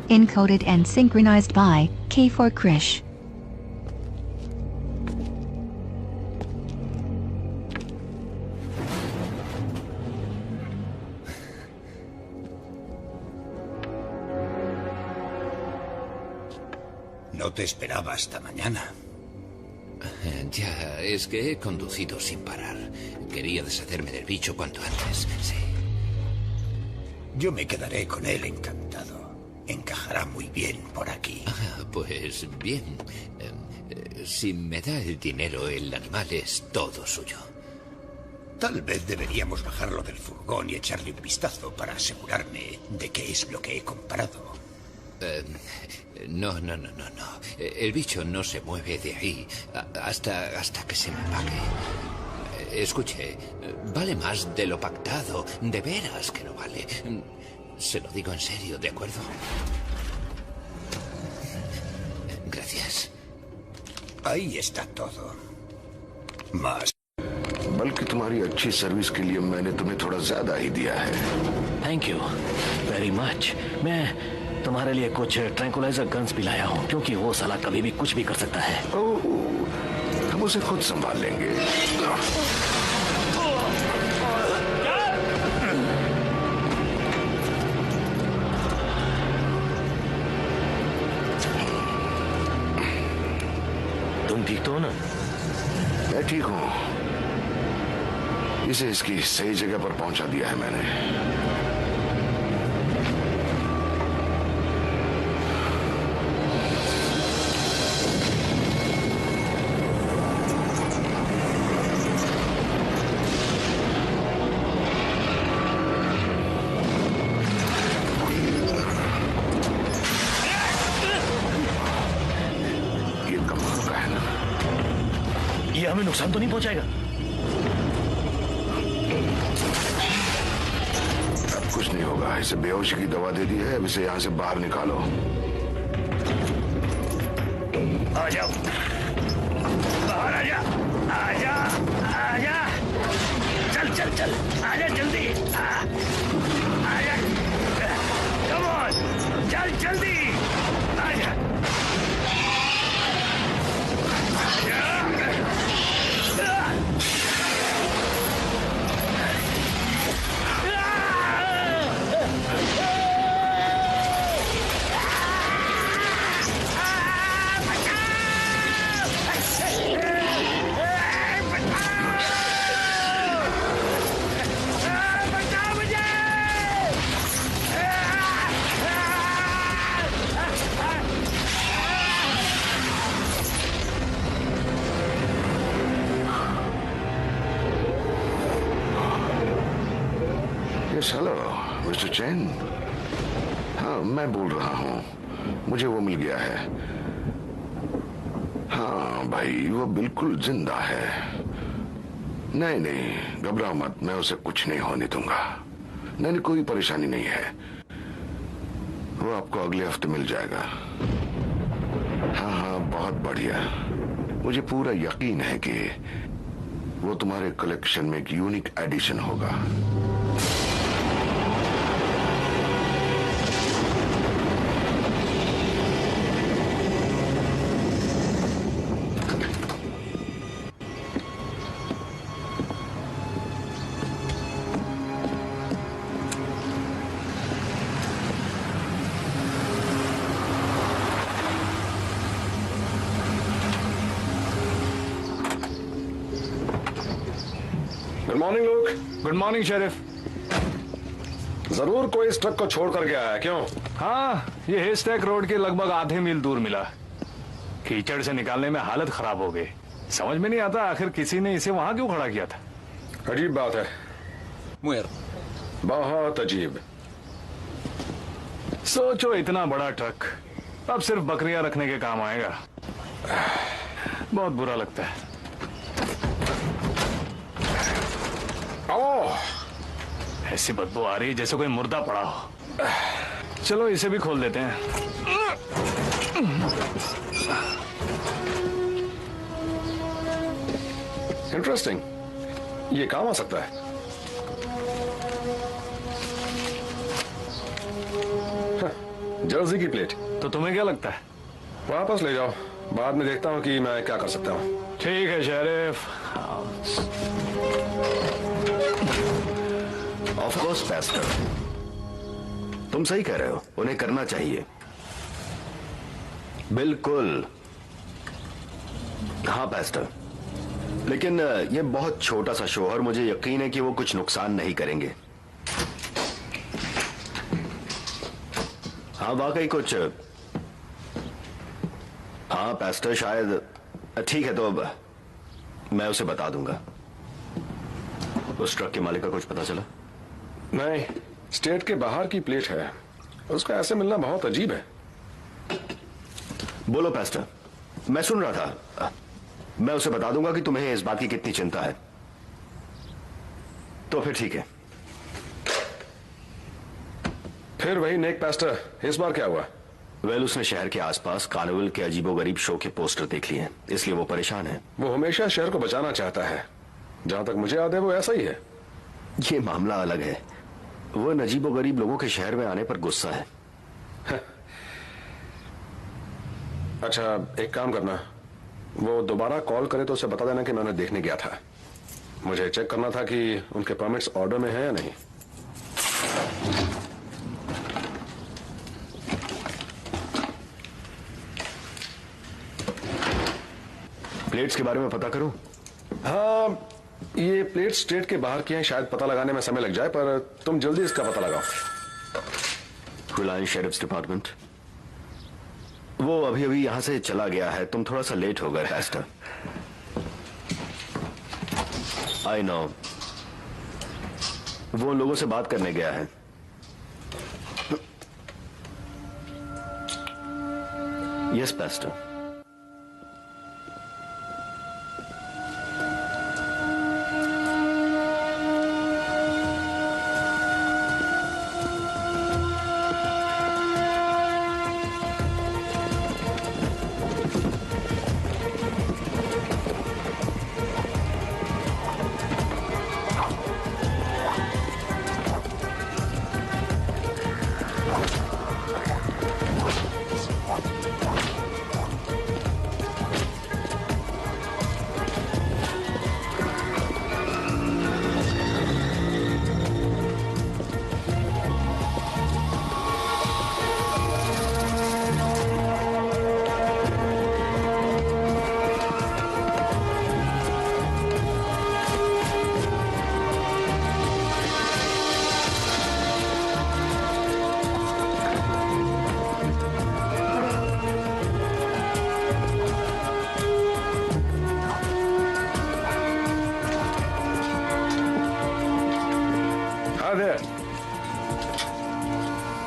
Encoded and synchronized by K4 Krish. No te esperaba hasta mañana. Ya, es que he conducido sin parar. Quería deshacerme del bicho cuanto antes, sí. Yo me quedaré con él encantado. Encajará muy bien por aquí. Pues bien. Si me da el dinero, el animal es todo suyo. Tal vez deberíamos bajarlo del furgón y echarle un vistazo para asegurarme de qué es lo que he comprado. No. El bicho no se mueve de ahí hasta que se me pague. Escuche, vale más de lo pactado. De veras que lo vale. Se lo digo en serio, ¿de acuerdo? Gracias. Ahí está todo. Más. बल्कि तुम्हारी अच्छी service के लिए मैंने तुम्हें थोड़ा ज्यादा ही दिया है। Thank you very much. मैं तुम्हारे लिए कुछ ट्रैंकुलाइजर गन्स भी लाया हूँ, क्योंकि वो साला कभी भी कुछ भी कर सकता है। हम उसे खुद संभाल लेंगे। तुम ठीक तो हो ना? मैं ठीक हूँ। इसे इसकी सही जगह पर पहुंचा दिया है मैंने। ये कमाल का है ना? ये हमें नुकसान तो नहीं पहुंचाएगा? कुछ नहीं होगा। इसे बेहोशी की दवा दे दी है। अब इसे यहाँ से बाहर निकालो। आ जाओ, बाहर आ जा, आ जा, आ जा। चल चल चल, आ जा जल्दी, आ जा। कम ऑन, चल जल्दी, आ जा। हेलो मिस्टर चैन। हाँ, मैं बोल रहा हूँ। मुझे वो मिल गया है। हाँ भाई, वो बिल्कुल जिंदा है। नहीं नहीं, घबराओ मत, मैं उसे कुछ नहीं होने दूंगा। नहीं, कोई परेशानी नहीं है। वो आपको अगले हफ्ते मिल जाएगा। हाँ हाँ, बहुत बढ़िया। मुझे पूरा यकीन है कि वो तुम्हारे कलेक्शन में एक यूनिक एडिशन होगा। Good morning look. Good morning sheriff. जरूर कोई इस ट्रक को छोड़ कर गया है, क्यों? हाँ, ये हेस्टैक रोड के लगभग आधे मील दूर मिला। कीचड़ से निकालने में हालत खराब हो गई। समझ में नहीं आता आखिर किसी ने इसे वहां क्यों खड़ा किया था। अजीब बात है, बहुत अजीब। सोचो, इतना बड़ा ट्रक अब सिर्फ बकरियां रखने के काम आएगा। बहुत बुरा लगता है। ओह, ऐसी बदबू आ रही है जैसे कोई मुर्दा पड़ा हो। चलो इसे भी खोल देते हैं। इंटरेस्टिंग, ये काम आ सकता है। जर्सी की प्लेट। तो तुम्हें क्या लगता है? वापस ले जाओ, बाद में देखता हूँ कि मैं क्या कर सकता हूँ। ठीक है शेरिफ। ऑफ कोर्स पेस्टर, तुम सही कह रहे हो, उन्हें करना चाहिए। बिल्कुल। हाँ पेस्टर, लेकिन ये बहुत छोटा सा शो और मुझे यकीन है कि वो कुछ नुकसान नहीं करेंगे। हाँ वाकई कुछ। हाँ पेस्टर शायद। ठीक है, तो अब मैं उसे बता दूंगा। उस ट्रक के मालिक का कुछ पता चला? नहीं, स्टेट के बाहर की प्लेट है, उसका ऐसे मिलना बहुत अजीब है। बोलो पेस्टर, मैं सुन रहा था। मैं उसे बता दूंगा कि तुम्हें इस बात की कितनी चिंता है। तो फिर ठीक है। फिर वही नेक पेस्टर, इस बार क्या हुआ? वेल, उसने शहर के आसपास कार्निवल के अजीबोगरीब शो के पोस्टर देख लिए, इसलिए वो परेशान है। वो हमेशा शहर को बचाना चाहता है, जहां तक मुझे याद है वो ऐसा ही है। ये मामला अलग है। वो अजीबोगरीब लोगों के शहर में आने पर गुस्सा है। अच्छा, एक काम करना, वो दोबारा कॉल करे तो उसे बता देना कि मैं उन्हें देखने गया था। मुझे चेक करना था कि उनके परमिट्स ऑर्डर में है या नहीं। प्लेट्स के बारे में पता करूं? हाँ, ये प्लेट स्टेट के बाहर की हैं, शायद पता लगाने में समय लग जाए, पर तुम जल्दी इसका पता लगाओ। रिलायंस शेरिफ्स डिपार्टमेंट। वो अभी अभी यहां से चला गया है, तुम थोड़ा सा लेट हो गए पेस्टर। आई नो, वो उन लोगों से बात करने गया है। Yes Pasteur.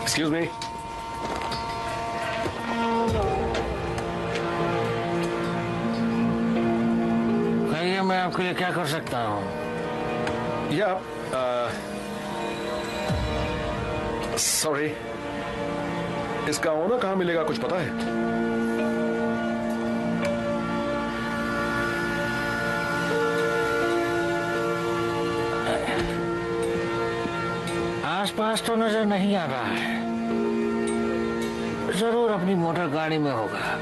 Excuse me. कहिए, मैं आपके लिए क्या कर सकता हूँ? या सॉरी, इसका ओनर कहाँ मिलेगा, कुछ पता है? आसपास तो नजर नहीं आ रहा है। जरूर अपनी मोटर गाड़ी में होगा।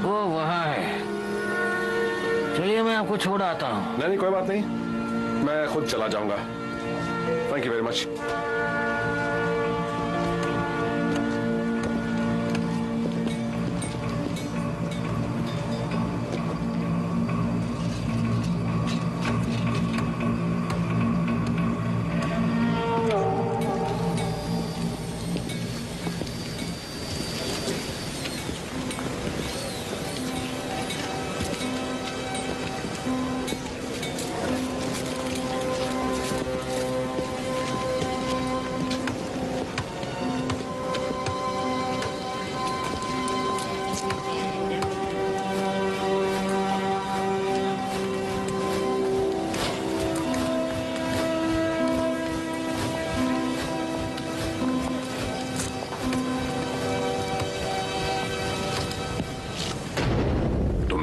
वो वहां है। चलिए, मैं आपको छोड़ आता हूँ। नहीं, कोई बात नहीं, मैं खुद चला जाऊंगा। Thank you very much.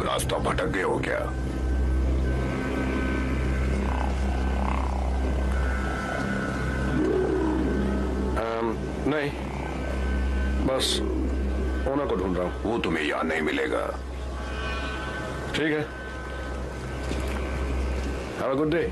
रास्ता भटक गए हो क्या? नहीं, बस ओनर को ढूंढ रहा हूँ। वो तुम्हें यहाँ नहीं मिलेगा। ठीक है, have a good day.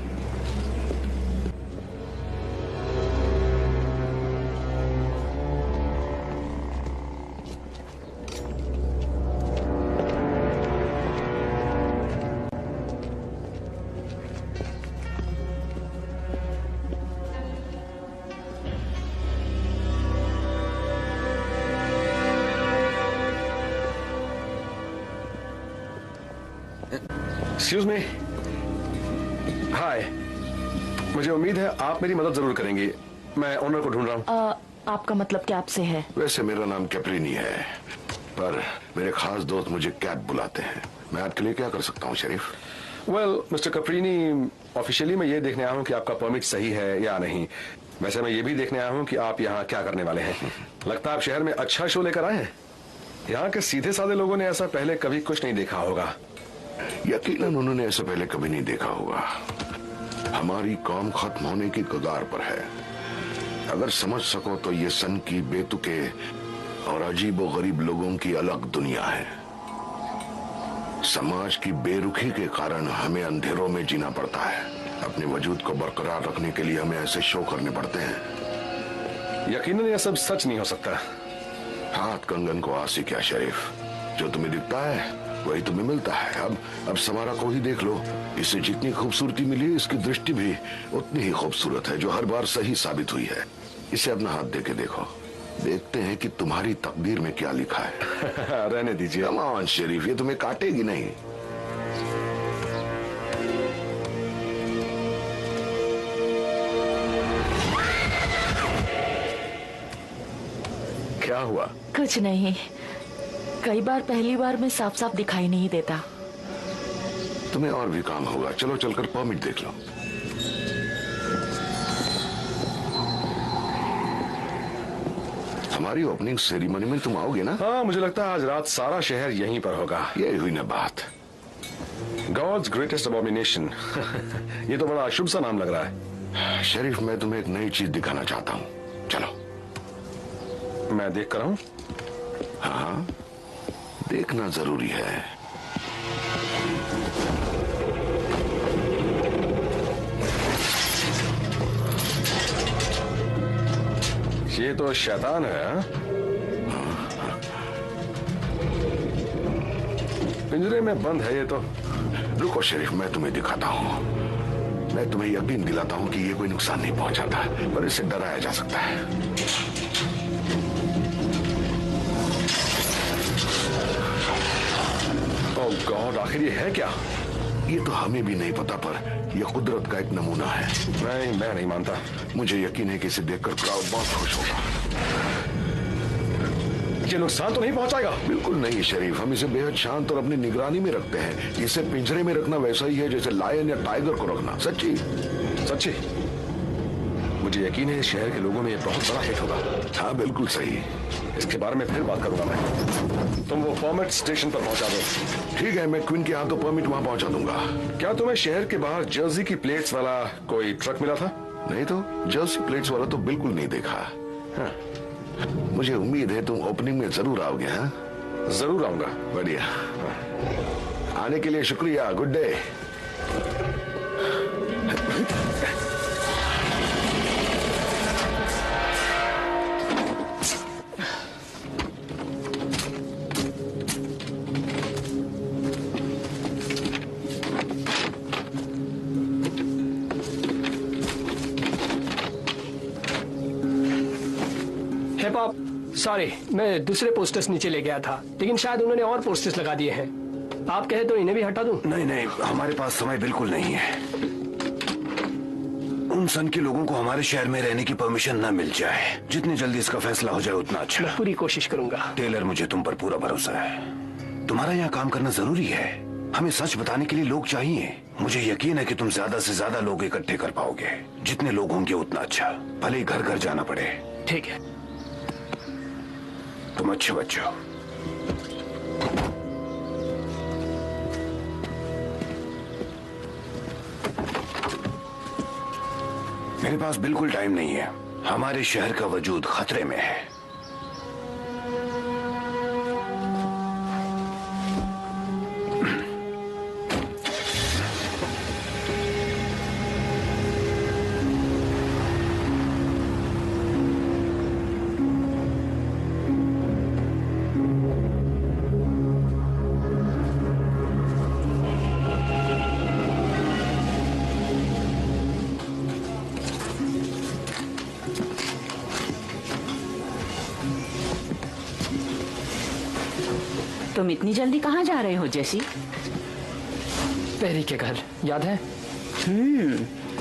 Excuse me, hi. मुझे उम्मीद है आप मेरी मदद जरूर करेंगी। मैं ओनर को ढूंढ रहा हूँ। आपका मतलब क्या आपसे है? वैसे मेरा नाम कैप्रीनी है, पर मेरे खास दोस्त मुझे कैप बुलाते हैं। मैं आपके लिए क्या कर सकता हूँ शरीफ? वेल मिस्टर कैप्रीनी, ऑफिशियली मैं ये देखने आया हूँ कि आपका परमिट सही है या नहीं। वैसे मैं ये भी देखने आया हूँ कि आप यहाँ क्या करने वाले हैं। लगता है आप शहर में अच्छा शो लेकर आए हैं। यहाँ के सीधे साधे लोगों ने ऐसा पहले कभी कुछ नहीं देखा होगा। यकीनन उन्होंने ऐसा पहले कभी नहीं देखा होगा। हमारी कौम खत्म होने की कगार पर है। अगर समझ सको तो ये सन की बेतुके और अजीबो गरीब लोगों की अलग दुनिया है। समाज की बेरुखी के कारण हमें अंधेरों में जीना पड़ता है। अपने वजूद को बरकरार रखने के लिए हमें ऐसे शो करने पड़ते हैं। यकीनन यह सब सच नहीं हो सकता। हाथ कंगन को आसी क्या शरीफ, जो तुम्हें दिखता है वही तुम्हें मिलता है। अब समारा को ही देख लो। इसे जितनी खूबसूरती मिली, इसकी दृष्टि भी उतनी ही खूबसूरत है, जो हर बार सही साबित हुई है। इसे अपना हाथ दे के देखो, देखते हैं कि तुम्हारी तकदीर में क्या लिखा है। रहने दीजिए। कम ऑन शरीफ, ये तुम्हें काटेगी नहीं। क्या हुआ? कुछ नहीं, कई बार पहली बार में साफ साफ दिखाई नहीं देता। तुम्हें और भी काम होगा, चलो चलकर परमिट देख लो। हमारी ओपनिंग सेरेमनी में तुम आओगे ना? हाँ, मुझे लगता है आज रात सारा शहर यहीं पर होगा। यही हुई ना बात। God's greatest abomination. ये तो बड़ा अशुभ सा नाम लग रहा है। शरीफ, मैं तुम्हें एक नई चीज दिखाना चाहता हूँ, चलो। मैं देख कर आऊं? हाँ, देखना जरूरी है। ये तो शैतान है। पिंजरे में बंद है ये तो। रुको शरीफ, मैं तुम्हें दिखाता हूँ। मैं तुम्हें यकीन दिलाता हूँ कि ये कोई नुकसान नहीं पहुंचाता, पर इसे डराया जा सकता है। ओह गॉड, आखिर ये है क्या? ये तो हमें भी नहीं पता, पर यह कुदरत का एक नमूना है। मैं नहीं मानता। मुझे यकीन है कि इसे देखकर क्राउड बहुत खुश होगा। ये नुकसान तो नहीं पहुंचाएगा? बिल्कुल नहीं शरीफ, हम इसे बेहद शांत और अपनी निगरानी में रखते हैं। इसे पिंजरे में रखना वैसा ही है जैसे लायन या टाइगर को रखना। सच्ची सच्ची, मुझे यकीन है शहर के लोगों में ये बहुत बड़ा हिट होगा। हाँ बिल्कुल सही। इसके बारे में फिर बात करूंगा मैं। तुम वो परमिट स्टेशन पर पहुंचा दो। ठीक है, मैं क्वीन के हाथों परमिट वहां पहुंचा दूंगा। क्या तुम्हें शहर के बाहर जर्सी की प्लेट्स वाला कोई ट्रक मिला था? नहीं तो, जर्सी प्लेट्स वाला तो बिल्कुल नहीं देखा। हाँ। मुझे उम्मीद है तुम ओपनिंग में जरूर आओगे। हाँ जरूर आऊंगा। बढ़िया। हाँ। आने के लिए शुक्रिया। Good day. सॉरी, मैं दूसरे पोस्टर्स नीचे ले गया था, लेकिन शायद उन्होंने और पोस्टर्स लगा दिए हैं। आप कहे तो इन्हें भी हटा दूं? नहीं, हमारे पास समय बिल्कुल नहीं है। उन सन के लोगों को हमारे शहर में रहने की परमिशन न मिल जाए। जितनी जल्दी इसका फैसला हो जाए उतना अच्छा। मैं पूरी कोशिश करूंगा। टेलर, मुझे तुम पर पूरा भरोसा है। तुम्हारा यहाँ काम करना जरूरी है। हमें सच बताने के लिए लोग चाहिए। मुझे यकीन है कि तुम ज्यादा से ज्यादा लोग इकट्ठे कर पाओगे। जितने लोग होंगे उतना अच्छा, भले ही घर घर जाना पड़े। ठीक है। तुम अच्छे बच्चे हो। मेरे पास बिल्कुल टाइम नहीं है। हमारे शहर का वजूद खतरे में है। तुम इतनी जल्दी कहाँ जा रहे हो जेसी? पेरी के घर, याद है?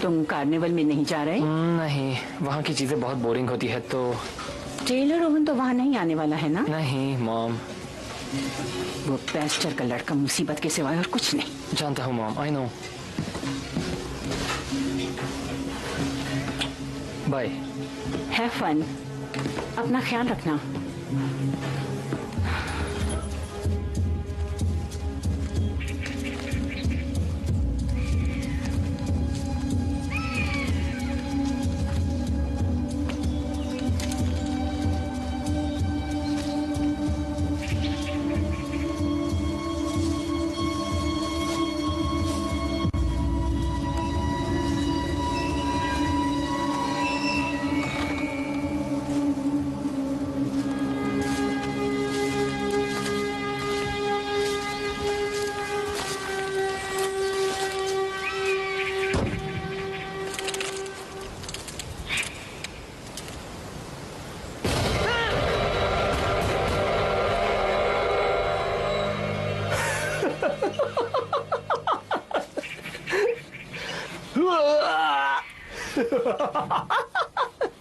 तुम कार्निवल में नहीं जा रहे? नहीं, वहाँ की चीजें बहुत बोरिंग होती है तो। टेलर ओवन तो वहाँ नहीं आने वाला है ना? नहीं मॉम। वो पेस्टर का लड़का मुसीबत के सिवाय और कुछ नहीं। जानता हूँ mom, I know. Bye. Have fun, अपना ख्याल रखना।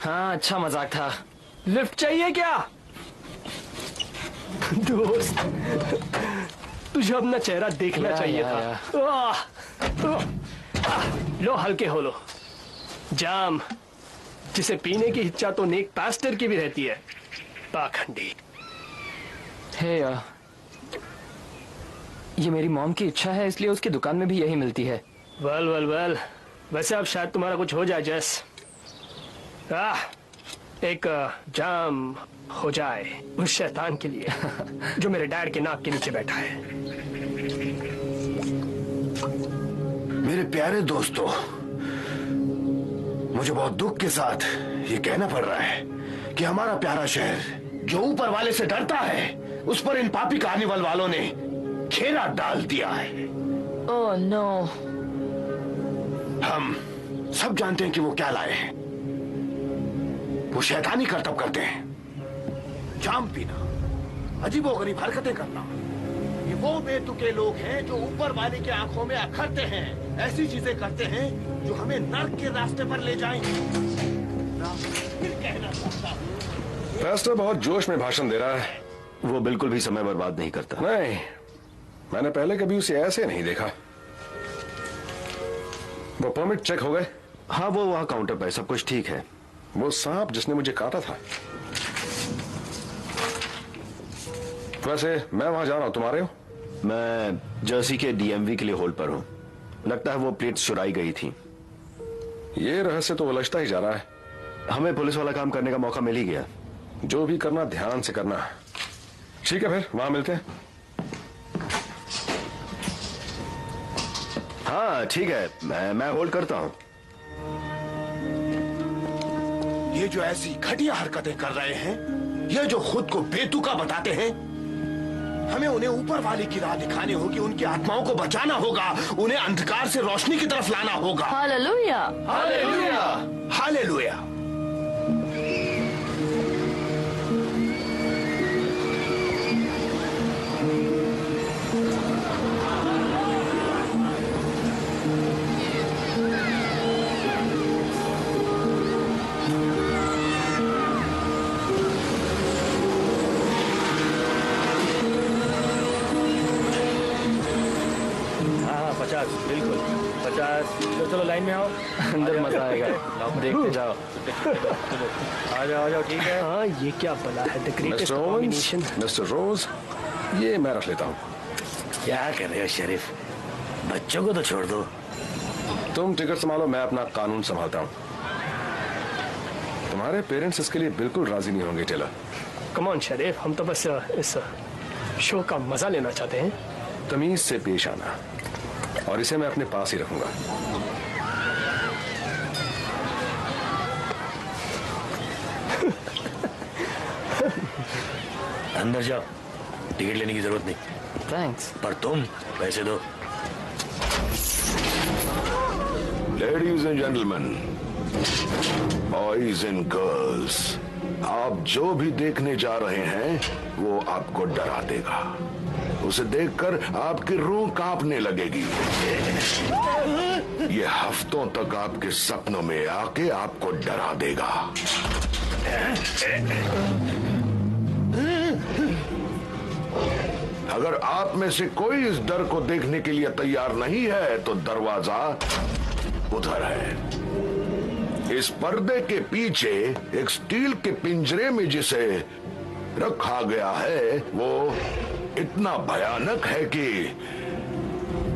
हाँ, अच्छा मजाक था। लिफ्ट चाहिए क्या? दोस्त, तुझे अपना चेहरा देखना चाहिए था। लो, हल्के हो लो। जाम जिसे पीने की इच्छा तो नेक पास्टर की भी रहती है। पाखंडी। हे ये मेरी मॉम की इच्छा है, इसलिए उसकी दुकान में भी यही मिलती है। वेल वेल वेल, वैसे अब शायद तुम्हारा कुछ हो जाए जैस। एक जाम हो जाए उस शैतान के लिए जो मेरे डैड के नाक के नीचे बैठा है। मेरे प्यारे दोस्तों, मुझे बहुत दुख के साथ ये कहना पड़ रहा है कि हमारा प्यारा शहर जो ऊपर वाले से डरता है, उस पर इन पापी कार्निवल वालों ने घेरा डाल दिया है। Oh no. हम सब जानते हैं कि वो क्या लाए हैं। वो शैतानी करतब करते हैं, जाम पीना, अजीबोगरीब हरकतें करना। ये वो बेतुके लोग हैं जो ऊपर वाले की आंखों में अखरते हैं, ऐसी चीजें करते हैं जो हमें नर्क के रास्ते पर ले जाएंगे। फिर कहना चाहता हूं, पेस्टर बहुत जोश में भाषण दे रहा है। वो बिल्कुल भी समय बर्बाद नहीं करता। नहीं, मैंने पहले कभी उसे ऐसे नहीं देखा। वो परमिट चेक हो गए? हाँ, वो वहाँ काउंटर पर, सब कुछ ठीक है। वो सांप जिसने मुझे काटा था, वैसे मैं वहां जा रहा हूं, तुम आ रहे हो? मैं जर्सी के डीएमवी के लिए होल्ड पर हूँ। लगता है वो प्लेट्स चुराई गई थी। ये रहस्य तो उलझता ही जा रहा है। हमें पुलिस वाला काम करने का मौका मिल ही गया। जो भी करना ध्यान से करना। ठीक है, फिर वहां मिलते हैं। हाँ ठीक है, मैं होल्ड करता हूँ। ये जो ऐसी घटिया हरकतें कर रहे हैं, ये जो खुद को बेतुका बताते हैं, हमें उन्हें ऊपर वाले की राह दिखानी होगी, उनकी आत्माओं को बचाना होगा, उन्हें अंधकार से रोशनी की तरफ लाना होगा। Hallelujah, hallelujah, hallelujah. बिल्कुल 50। चलो लाइन में आओ, अंदर मजा आएगा। देखते जाओ। आ जाओ ठीक है। हाँ, ये क्या बला है? The greatest combination. मिस्टर रोज, ये मैं रख लेता हूँ। क्या कर रहे हो शरीफ? बच्चों को तो छोड़ दो। तुम टिकट संभालो, मैं अपना कानून संभालता हूँ। तुम्हारे पेरेंट्स इसके लिए बिल्कुल राजी नहीं होंगे टेलर। कम ऑन शरीफ, हम तो बस इस शो का मजा लेना चाहते हैं। तमीज से पेश आना, और इसे मैं अपने पास ही रखूंगा। अंदर जाओ, टिकट लेने की जरूरत नहीं। थैंक्स। पर तुम पैसे दो। Ladies and gentleman, boys and girls, आप जो भी देखने जा रहे हैं वो आपको डरा देगा। उसे देखकर आपकी रूह कांपने लगेगी। ये हफ्तों तक आपके सपनों में आके आपको डरा देगा। अगर आप में से कोई इस डर को देखने के लिए तैयार नहीं है तो दरवाजा उधर है। इस पर्दे के पीछे एक स्टील के पिंजरे में जिसे रखा गया है वो इतना भयानक है कि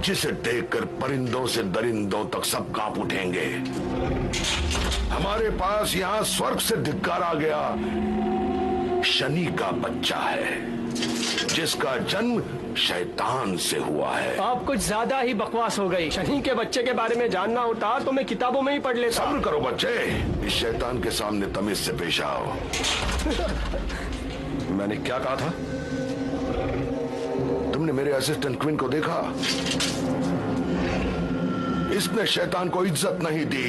जिसे देखकर परिंदों से दरिंदों तक सब कांप उठेंगे। हमारे पास यहाँ स्वर्ग से धिक्कारा गया शनि का बच्चा है जिसका जन्म शैतान से हुआ है। आप कुछ ज्यादा ही बकवास हो गई। शनि के बच्चे के बारे में जानना होता तो मैं किताबों में ही पढ़ लेता। सब्र करो बच्चे, इस शैतान के सामने तमीज से पेश आओ। मैंने क्या कहा था? तुमने मेरे असिस्टेंट क्वीन को देखा? इसने शैतान को इज्जत नहीं दी,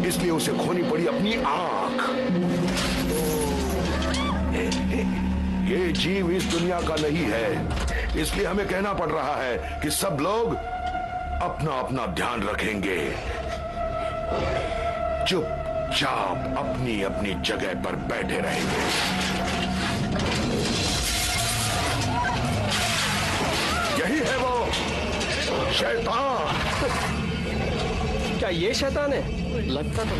इसलिए उसे खोनी पड़ी अपनी आंख। ये जीव इस दुनिया का नहीं है, इसलिए हमें कहना पड़ रहा है कि सब लोग अपना अपना ध्यान रखेंगे, चुपचाप अपनी अपनी जगह पर बैठे रहेंगे। यही है वो शैतान। क्या ये शैतान है? लगता तो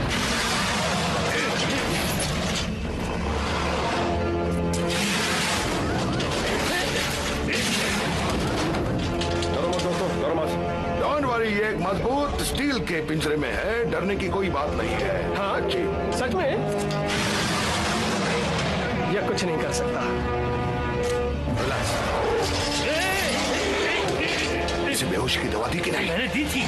डोंट वरी, ये एक मजबूत स्टील के पिंजरे में है, डरने की कोई बात नहीं है। हाँ जी सच में यह कुछ नहीं कर सकता। इसे बेहोशी की दवा दी कि नहीं? मैंने दी थी।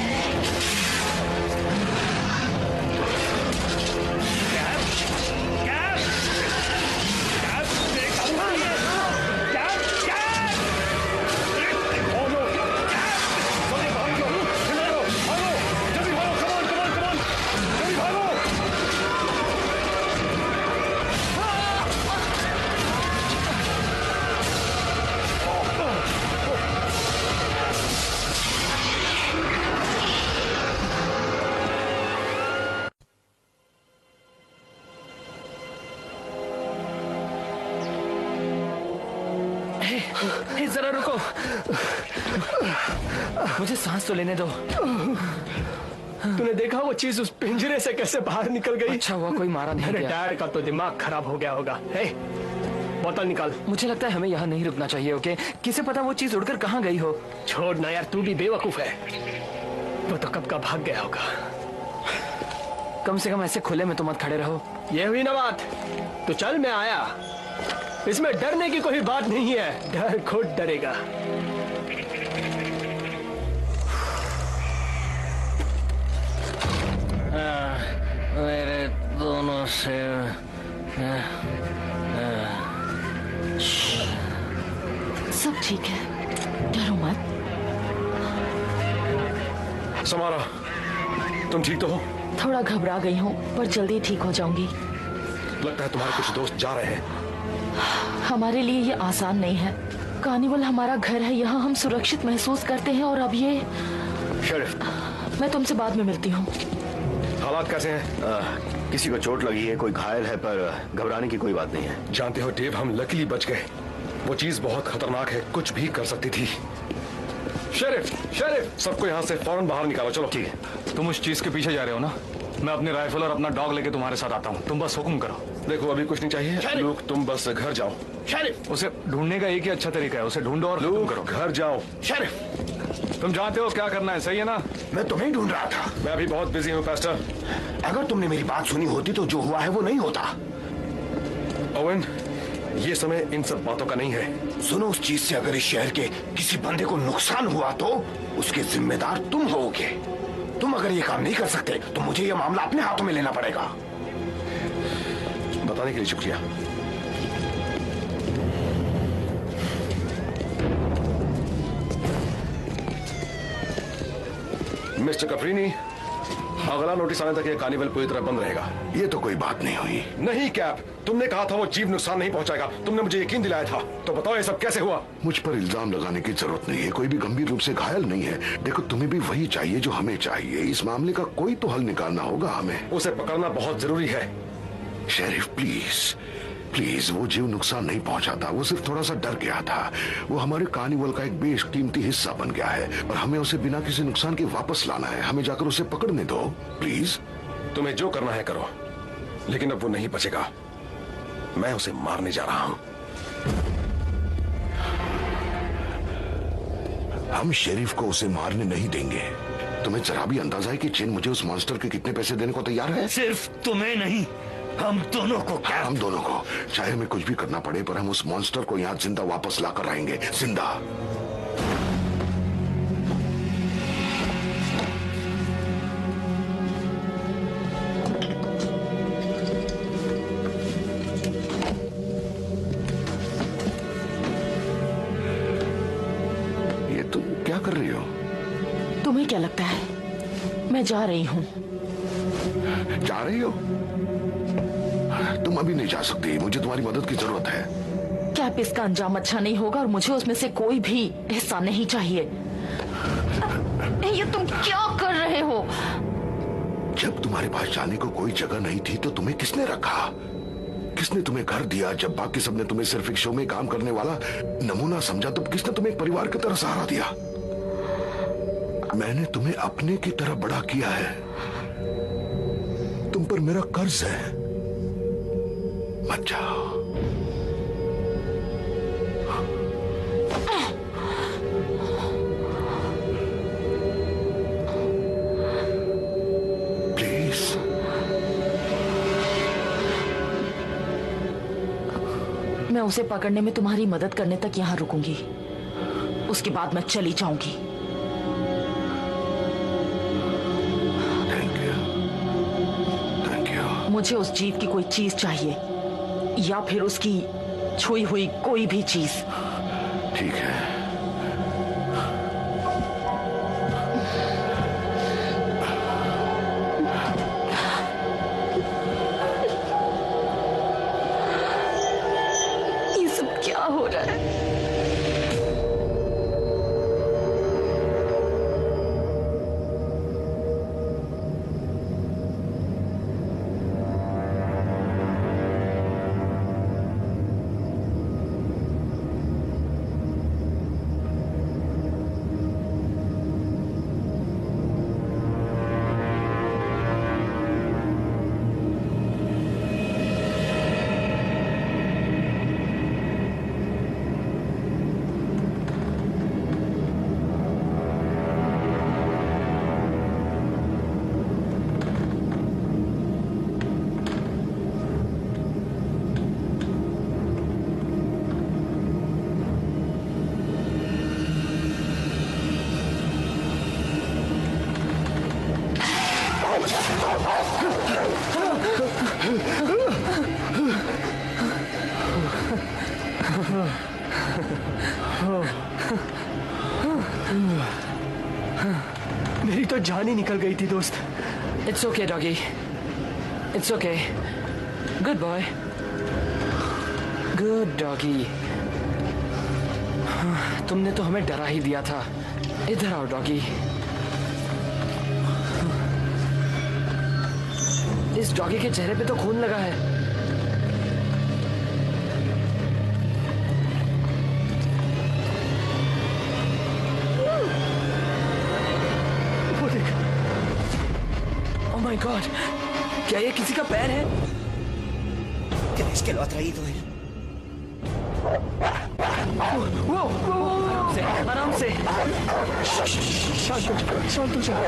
जरा रुको, मुझे सांस तो लेने दो। तूने देखा वो चीज उस पिंजरे से कैसे बाहर निकल गई? अच्छा हुआ कोई मारा नहीं मेरे गया। डैड का तो दिमाग खराब हो गया होगा। हे, बोतल निकाल। मुझे लगता है हमें यहाँ नहीं रुकना चाहिए। ओके, किसे पता वो चीज उड़कर कहाँ गई हो। छोड़ ना यार, तू भी बेवकूफ है। वो तो कब का भाग गया होगा। कम से कम ऐसे खुले में तो मत खड़े रहो। ये हुई ना बात। तो चल, मैं आया। इसमें डरने की कोई बात नहीं है, डर खुद डरेगा। मेरे दोनों से सब ठीक है, डरो मत। समारा, तुम ठीक तो हो? थोड़ा घबरा गई हूँ पर जल्दी ठीक हो जाऊंगी। लगता है तुम्हारे कुछ दोस्त जा रहे हैं। हमारे लिए ये आसान नहीं है। कार्निवल हमारा घर है, यहाँ हम सुरक्षित महसूस करते हैं और अब ये। शेरिफ, मैं तुमसे बाद में मिलती हूँ। हालात कैसे हैं? किसी को चोट लगी है, कोई घायल है, पर घबराने की कोई बात नहीं है। जानते हो डेव, हम लकीली बच गए। वो चीज बहुत खतरनाक है, कुछ भी कर सकती थी। शेरिफ, सबको यहाँ से फौरन बाहर निकालो। चलो। ठीक है। तुम उस चीज के पीछे जा रहे हो ना? मैं अपनी राइफल और अपना डॉग लेके तुम्हारे साथ आता हूँ। तुम बस हुक्म करो। देखो, अभी कुछ नहीं चाहिए लूक, तुम बस घर जाओ। शेरिफ, उसे ढूंढने का एक ही अच्छा तरीका है, उसे ढूंढो और खत्म करो। घर जाओ। शेरिफ, तुम जानते हो क्या करना है, सही है ना? मैं तुम्हें ढूंढ रहा था। मैं अभी बहुत बिजी हूँ पास्टर। अगर तुमने मेरी बात सुनी होती तो जो हुआ है वो नहीं होता। ओवन, ये समय इन सब बातों का नहीं है। सुनो, उस चीज से अगर इस शहर के किसी बंदे को नुकसान हुआ तो उसके जिम्मेदार तुम होगे। तुम अगर ये काम नहीं कर सकते तो मुझे ये मामला अपने हाथों में लेना पड़ेगा। बताने के लिए शुक्रिया। मिस्टर कफरीनी, अगला नोटिस आने तक ये कार्निवल पूरी तरह बंद रहेगा। ये तो कोई बात नहीं हुई। नहीं कैप, तुमने कहा था वो जीव नुकसान नहीं पहुंचाएगा। तुमने मुझे यकीन दिलाया था, तो बताओ ये सब कैसे हुआ? मुझ पर इल्जाम लगाने की जरूरत नहीं है। कोई भी गंभीर रूप से घायल नहीं है। देखो, तुम्हें भी वही चाहिए जो हमें चाहिए। इस मामले का कोई तो हल निकालना होगा हमें। उसे पकड़ना बहुत जरूरी है। शेरिफ प्लीज प्लीज, वो जीव नुकसान नहीं पहुंचाता। वो सिर्फ थोड़ा सा डर गया था। वो हमारे कार्निवल का एक बेशकीमती हिस्सा बन गया है और हमें उसे बिना किसी नुकसान के वापस लाना है। हमें जाकर उसे पकड़ने दो प्लीज। तुम्हें जो करना है करो, लेकिन अब वो नहीं बचेगा। मैं उसे मारने जा रहा हूं। हम शेरिफ को उसे मारने नहीं देंगे। तुम्हें जरा भी अंदाजा है कि चेन मुझे उस मॉन्स्टर के कितने पैसे देने को तैयार है? सिर्फ तुम्हें नहीं, हम दोनों को। क्या? हम दोनों को, चाहे हमें कुछ भी करना पड़े, पर हम उस मॉन्स्टर को यहाँ जिंदा वापस लाकर आएंगे। जिंदा। ये तुम क्या कर रही हो? तुम्हें क्या लगता है मैं जा रही हूँ? जा रही हो? तुम अभी नहीं जा सकती। मुझे तुम्हारी मदद की जरूरत है। क्या इसका अंजाम अच्छा नहीं होगा और मुझे उसमें से कोई भी हिस्सा नहीं चाहिए। ये तुम क्या कर रहे हो? जब तुम्हारे पास जाने को कोई जगह नहीं थी तो तुम्हें किसने रखा? किसने तुम्हें घर दिया? जब बाकी सबने तुम्हें सिर्फ एक शो में काम करने वाला नमूना समझा, तब किसने तुम्हें एक परिवार की तरह सहारा दिया? मैंने तुम्हें अपने की तरह बड़ा किया है। तुम पर मेरा कर्ज है। मत जाओ। प्लीज। मैं उसे पकड़ने में तुम्हारी मदद करने तक यहाँ रुकूंगी। उसके बाद मैं चली जाऊंगी। मुझे उस जीव की कोई चीज चाहिए या फिर उसकी छुई हुई कोई भी चीज। ठीक है। ये सब क्या हो रहा है? मेरी तो जान ही निकल गई थी दोस्त। It's okay, doggy. It's okay. Good boy. Good doggy. तुमने तो हमें डरा ही दिया था। इधर आओ डॉगी। इस डॉगी के चेहरे पे तो खून लगा है। Oh my God! क्या ये किसी का पैर है? ¿Crees que lo ha traído él? वो आराम से। शांत हो जाओ।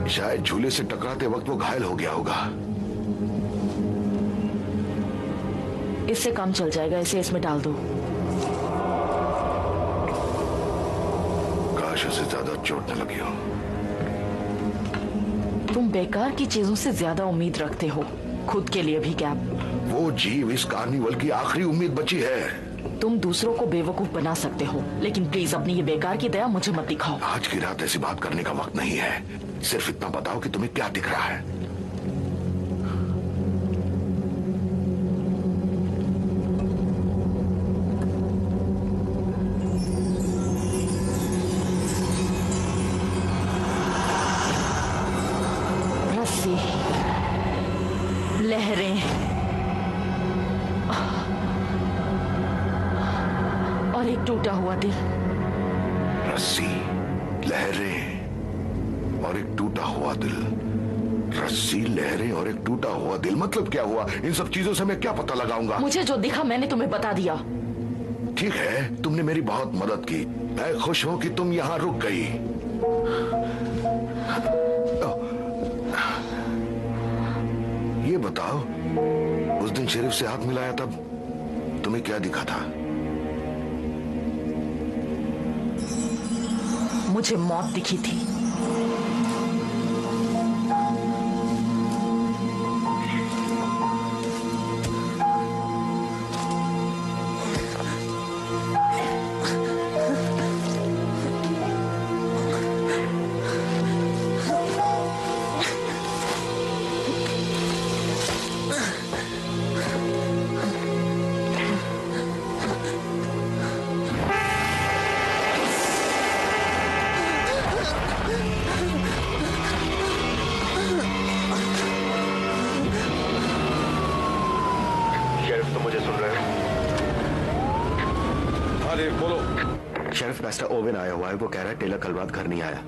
शायद झूले से टकराते वक्त वो घायल हो गया होगा। इससे काम चल जाएगा, इसे इसमें डाल दो। काश उसे ज्यादा चोट न लगी हो। तुम बेकार की चीजों से ज्यादा उम्मीद रखते हो, खुद के लिए भी कैप। वो जीव इस कार्निवल की आखिरी उम्मीद बची है। तुम दूसरों को बेवकूफ बना सकते हो, लेकिन प्लीज अपनी ये बेकार की दया मुझे मत दिखाओ। आज की रात ऐसी बात करने का वक्त नहीं है। सिर्फ इतना बताओ कि तुम्हें क्या दिख रहा है। रस्सी, लहरें और एक टूटा हुआ दिल। रस्सी, लहरें और एक टूटा हुआ दिल। रस्सी, लहरें और एक टूटा हुआ दिल, मतलब क्या हुआ? इन सब चीजों से मैं क्या पता लगाऊंगा? मुझे जो दिखा मैंने तुम्हें बता दिया। ठीक है, तुमने मेरी बहुत मदद की। मैं खुश हूं कि तुम यहां रुक गई। ये बताओ, उस दिन शेरिफ से हाथ मिलाया तब तुम्हें क्या दिखा था? मुझे मौत दिखी थी। शेरिफ मास्टर ओवेन आया हुआ है। वो कह रहा है टेलर कल रात घर नहीं आया।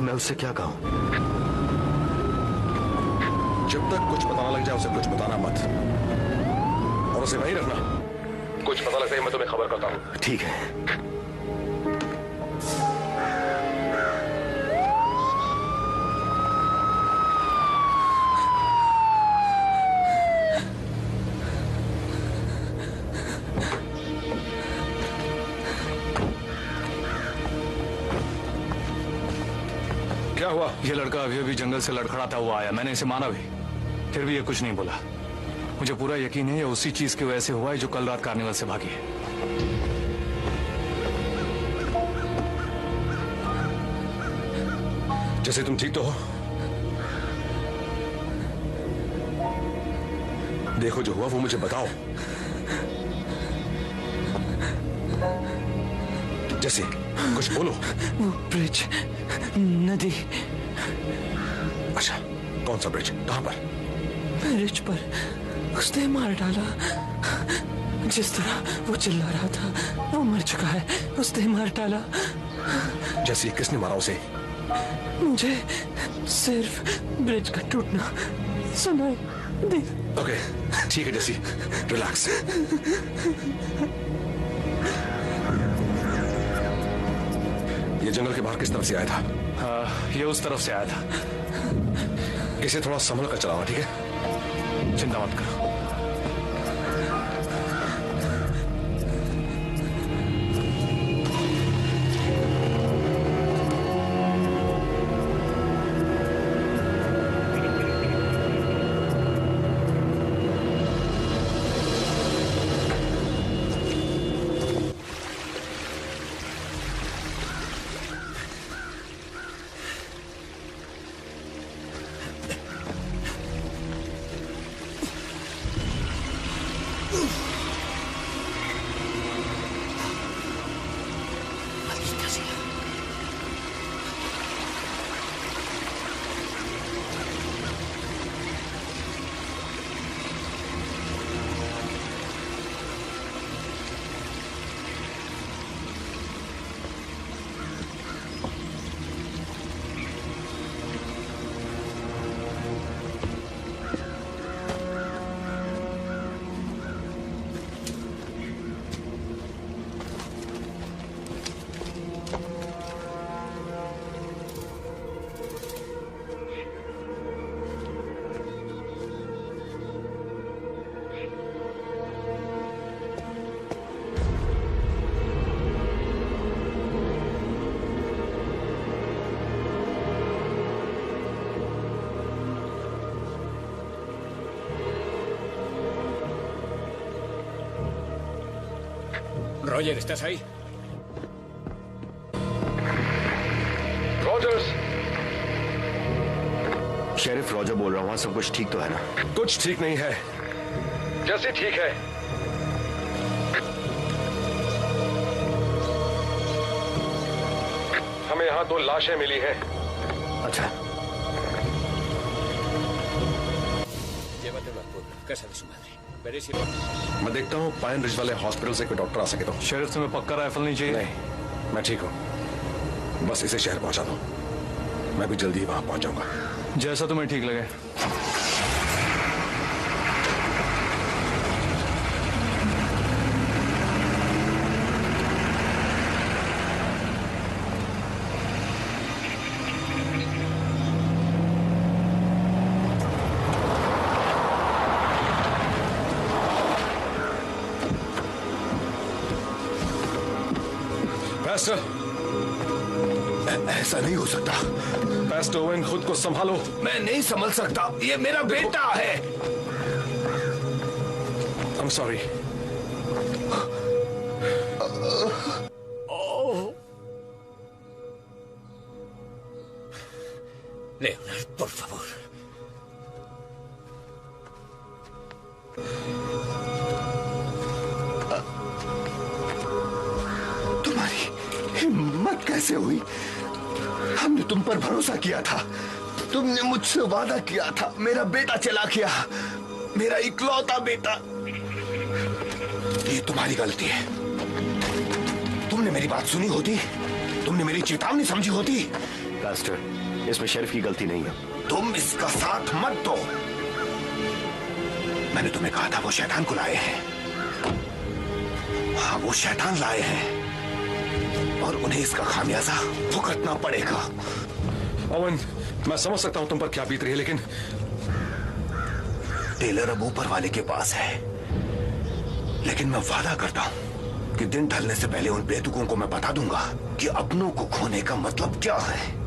मैं उससे क्या कहूं? जब तक कुछ पता ना लग जाए उसे कुछ बताना मत, और उसे वहीं रखना। कुछ पता लगता है मैं तुम्हें खबर करता हूं। ठीक है। क्या हुआ? ये लड़का अभी अभी जंगल से लड़खड़ाता हुआ आया। मैंने इसे मारा भी, फिर भी ये कुछ नहीं बोला। मुझे पूरा यकीन है ये उसी चीज की वजह से हुआ है जो कल रात कार्निवल से भागी है। जैसे तुम ठीक तो हो? देखो जो हुआ वो मुझे बताओ। जैसे कुछ बोलो। वो ब्रिज, नदी। अच्छा, कौन सा ब्रिज? कहां पर? ब्रिज पर उसने मार डाला। जिस तरह वो चिल्ला रहा था वो मर चुका है, उसने मार डाला। जैसे किसने मारा उसे? मुझे सिर्फ ब्रिज का टूटना सुनाई दी। ओके, ठीक है जैसी, रिलैक्स। ये जंगल के बाहर किस तरफ से आया था? ये उस तरफ से आया था। इसे थोड़ा संभल कर चलाओ, ठीक है? चिंता मत करो। Roger, ¿estás ahí? Rogers. Sheriff Roger बोल रहा हूँ, सब कुछ ठीक तो है ना? कुछ ठीक नहीं है। जैसे ठीक है। हमें यहाँ 2 लाशें मिली हैं। अच्छा। Llévatelo al pueblo, casa de su madre. Veré si... मैं देखता हूँ पाइन रिज वाले हॉस्पिटल से कोई डॉक्टर आ सके तो। शेरिफ तुम्हें पक्का राइफल नहीं चाहिए? नहीं, मैं ठीक हूँ। बस इसे शहर पहुंचा दो, मैं भी जल्दी ही वहां पहुंच जाऊंगा। जैसा तुम्हें ठीक लगे। ऐसा नहीं हो सकता। पैस्टर ओवेन, खुद को संभालो। मैं नहीं संभल सकता, ये मेरा बेटा है। I'm sorry। Leonard, por favor. तुम्हारी हिम्मत कैसे हुई? हमने तुम पर भरोसा किया था, तुमने मुझसे वादा किया था। मेरा बेटा चला गया, मेरा इकलौता बेटा। ये तुम्हारी गलती है। तुमने मेरी बात सुनी होती, तुमने मेरी चेतावनी समझी होती। पास्टर, इसमें शेरिफ की गलती नहीं है। तुम इसका साथ मत दो। मैंने तुम्हें कहा था वो शैतान को लाए हैं। हाँ, वो शैतान लाए हैं और उन्हें इसका खामियाजा भुगतना पड़ेगा। ओवन, मैं समझ सकता हूं तुम पर क्या बीत रही है, लेकिन टेलर अब ऊपर वाले के पास है। लेकिन मैं वादा करता हूं कि दिन ढलने से पहले उन बेतुकों को मैं बता दूंगा कि अपनों को खोने का मतलब क्या है।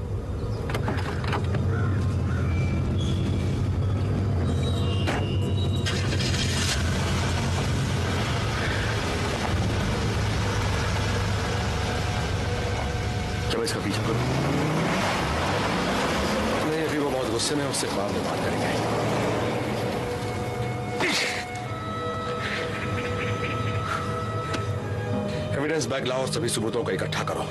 क्या इसका पीछा करूं? नहीं, अभी वो बहुत गुस्से में, उससे बाद में बात करेंगे। एविडेंस बैग लाओ और सभी सबूतों को इकट्ठा करो।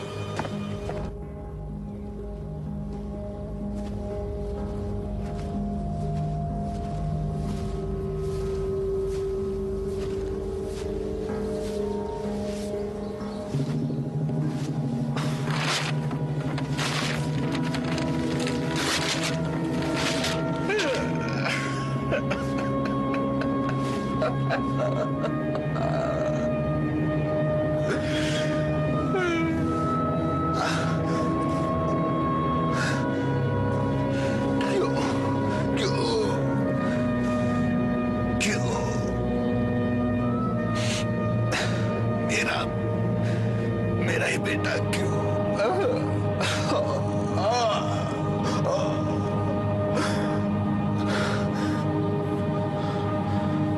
मेरा ही बेटा क्यों?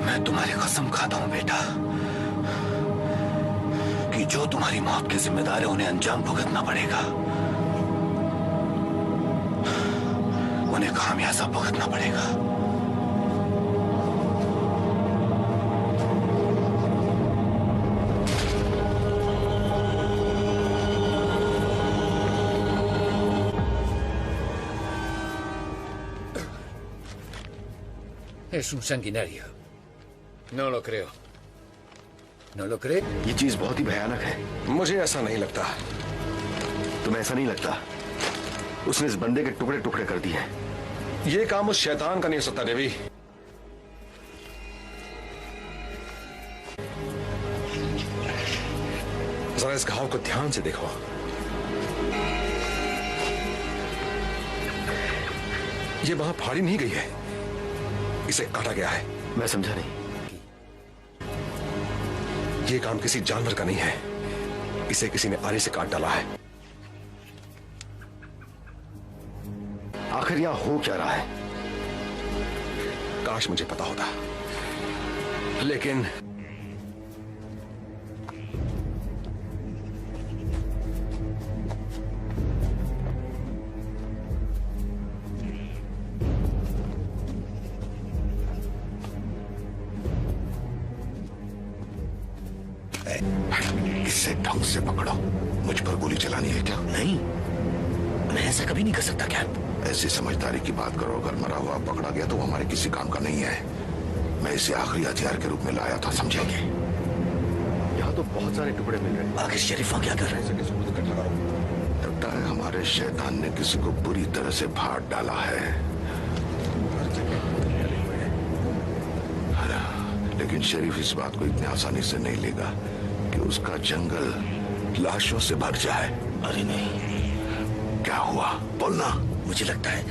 मैं तुम्हारी कसम खाता हूं बेटा कि जो तुम्हारी मौत के जिम्मेदार है उन्हें अंजाम भुगतना पड़ेगा, उन्हें खामियाजा भुगतना पड़ेगा। Es un sanguinario. No lo creo. ¿No lo cree? ये चीज बहुत ही भयानक है। मुझे ऐसा नहीं लगता। तुम्हें ऐसा नहीं लगता? उसने इस बंदे के टुकड़े टुकड़े कर दिए। ये काम उस शैतान का नहीं हो सकता देवी। जरा इस घाव को ध्यान से देखो। ये वहां फाड़ी नहीं गई है, इसे काटा गया है। मैं समझा नहीं। ये काम किसी जानवर का नहीं है, इसे किसी ने आरे से काट डाला है। आखिर यहां हो क्या रहा है? काश मुझे पता होता, लेकिन इसे ढंग से पकड़ो। मुझ पर गोली चलानी है क्या? नहीं, मैं ऐसा कभी नहीं कर सकता क्या? ऐसी समझदारी की बात करो। अगर मरा हुआ पकड़ा गया तो वो हमारे किसी काम का नहीं है। मैं इसे आखिरी हथियार के रूप में लाया था, समझेंगे? यहाँ तो बहुत सारे टुकड़े मिल रहे हैं। आखिर शरीफा क्या कर रहे हैं? लगता है हमारे शैतान ने किसी को बुरी तरह से फाड़ डाला है। लेकिन शरीफ इस बात को इतनी आसानी से नहीं लेगा कि उसका जंगल लाशों से भर जाए। अरे नहीं। क्या हुआ? बोलना। मुझे लगता है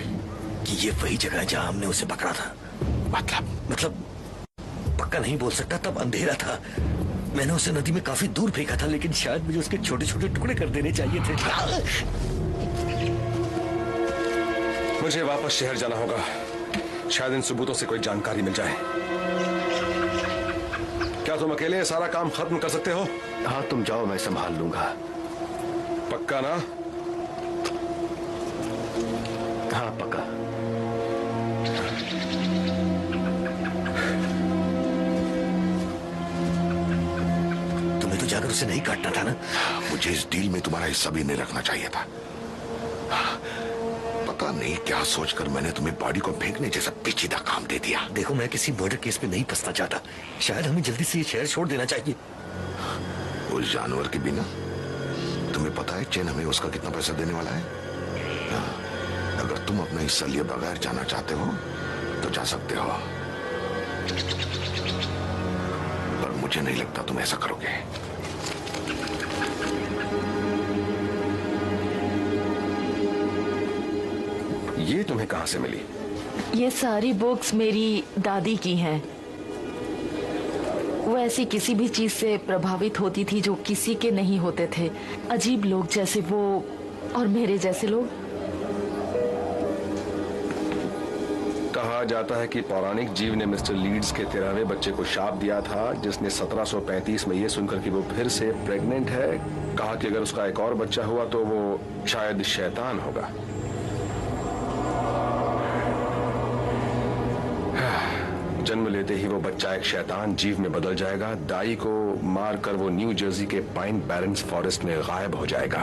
कि ये वही जगह है जहां हमने उसे पकड़ा था। मतलब पक्का नहीं बोल सकता, तब अंधेरा था। मैंने उसे नदी में काफी दूर फेंका था, लेकिन शायद मुझे उसके छोटे छोटे टुकड़े कर देने चाहिए थे। मुझे वापस शहर जाना होगा। शायद इन सबूतों से कोई जानकारी मिल जाए। क्या तुम अकेले सारा काम खत्म कर सकते हो? हाँ, तुम जाओ, मैं संभाल लूंगा। पक्का ना? हाँ, पक्का। तुम्हें तो जाकर उसे नहीं काटना था ना? मुझे इस डील में तुम्हारा हिस्सा भी नहीं रखना चाहिए था। पता नहीं क्या सोचकर मैंने तुम्हें बॉडी को फेंकने जैसा पेचीदा काम दे दिया। देखो, मैं किसी मर्डर केस में नहीं फंसना चाहता। शायद हमें जल्दी से ये शहर छोड़ देना चाहिए। उस जानवर के बिना तुम्हें पता है चैन हमें उसका कितना पैसा देने वाला है? अगर तुम अपना हिस्सा लिए बगैर जाना चाहते हो तो जा सकते हो, पर मुझे नहीं लगता तुम ऐसा करोगे। ये तुम्हें कहां से मिली? ये सारी बुक्स मेरी दादी की हैं। वो ऐसी किसी भी चीज से प्रभावित होती थी जो किसी के नहीं होते थे। अजीब लोग जैसे वो और मेरे जैसे लोग। कहा जाता है कि पौराणिक जीव ने मिस्टर लीड्स के 13वें बच्चे को शाप दिया था, जिसने 1735 में ये सुनकर कि वो फिर से प्रेग्नेंट है, कहा कि अगर उसका एक और बच्चा हुआ तो वो शायद शैतान होगा। जन्म लेते ही वो बच्चा एक शैतान जीव में बदल जाएगा। दाई को मारकर वो न्यू जर्सी के पाइन बैरन्स फॉरेस्ट में गायब हो जाएगा।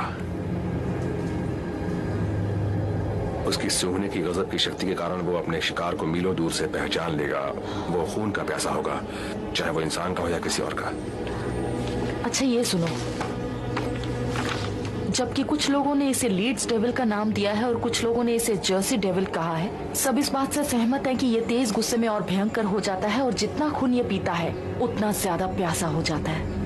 उसकी सूंघने की गजब की शक्ति के कारण वो अपने शिकार को मीलों दूर से पहचान लेगा। वो खून का प्यासा होगा, चाहे वो इंसान का हो या किसी और का। अच्छा, ये सुनो, जबकि कुछ लोगों ने इसे लीड्स डेविल का नाम दिया है और कुछ लोगों ने इसे जर्सी डेविल कहा है। सब इस बात से सहमत हैं कि ये तेज गुस्से में और भयंकर हो जाता है और जितना खून ये पीता है उतना ज्यादा प्यासा हो जाता है।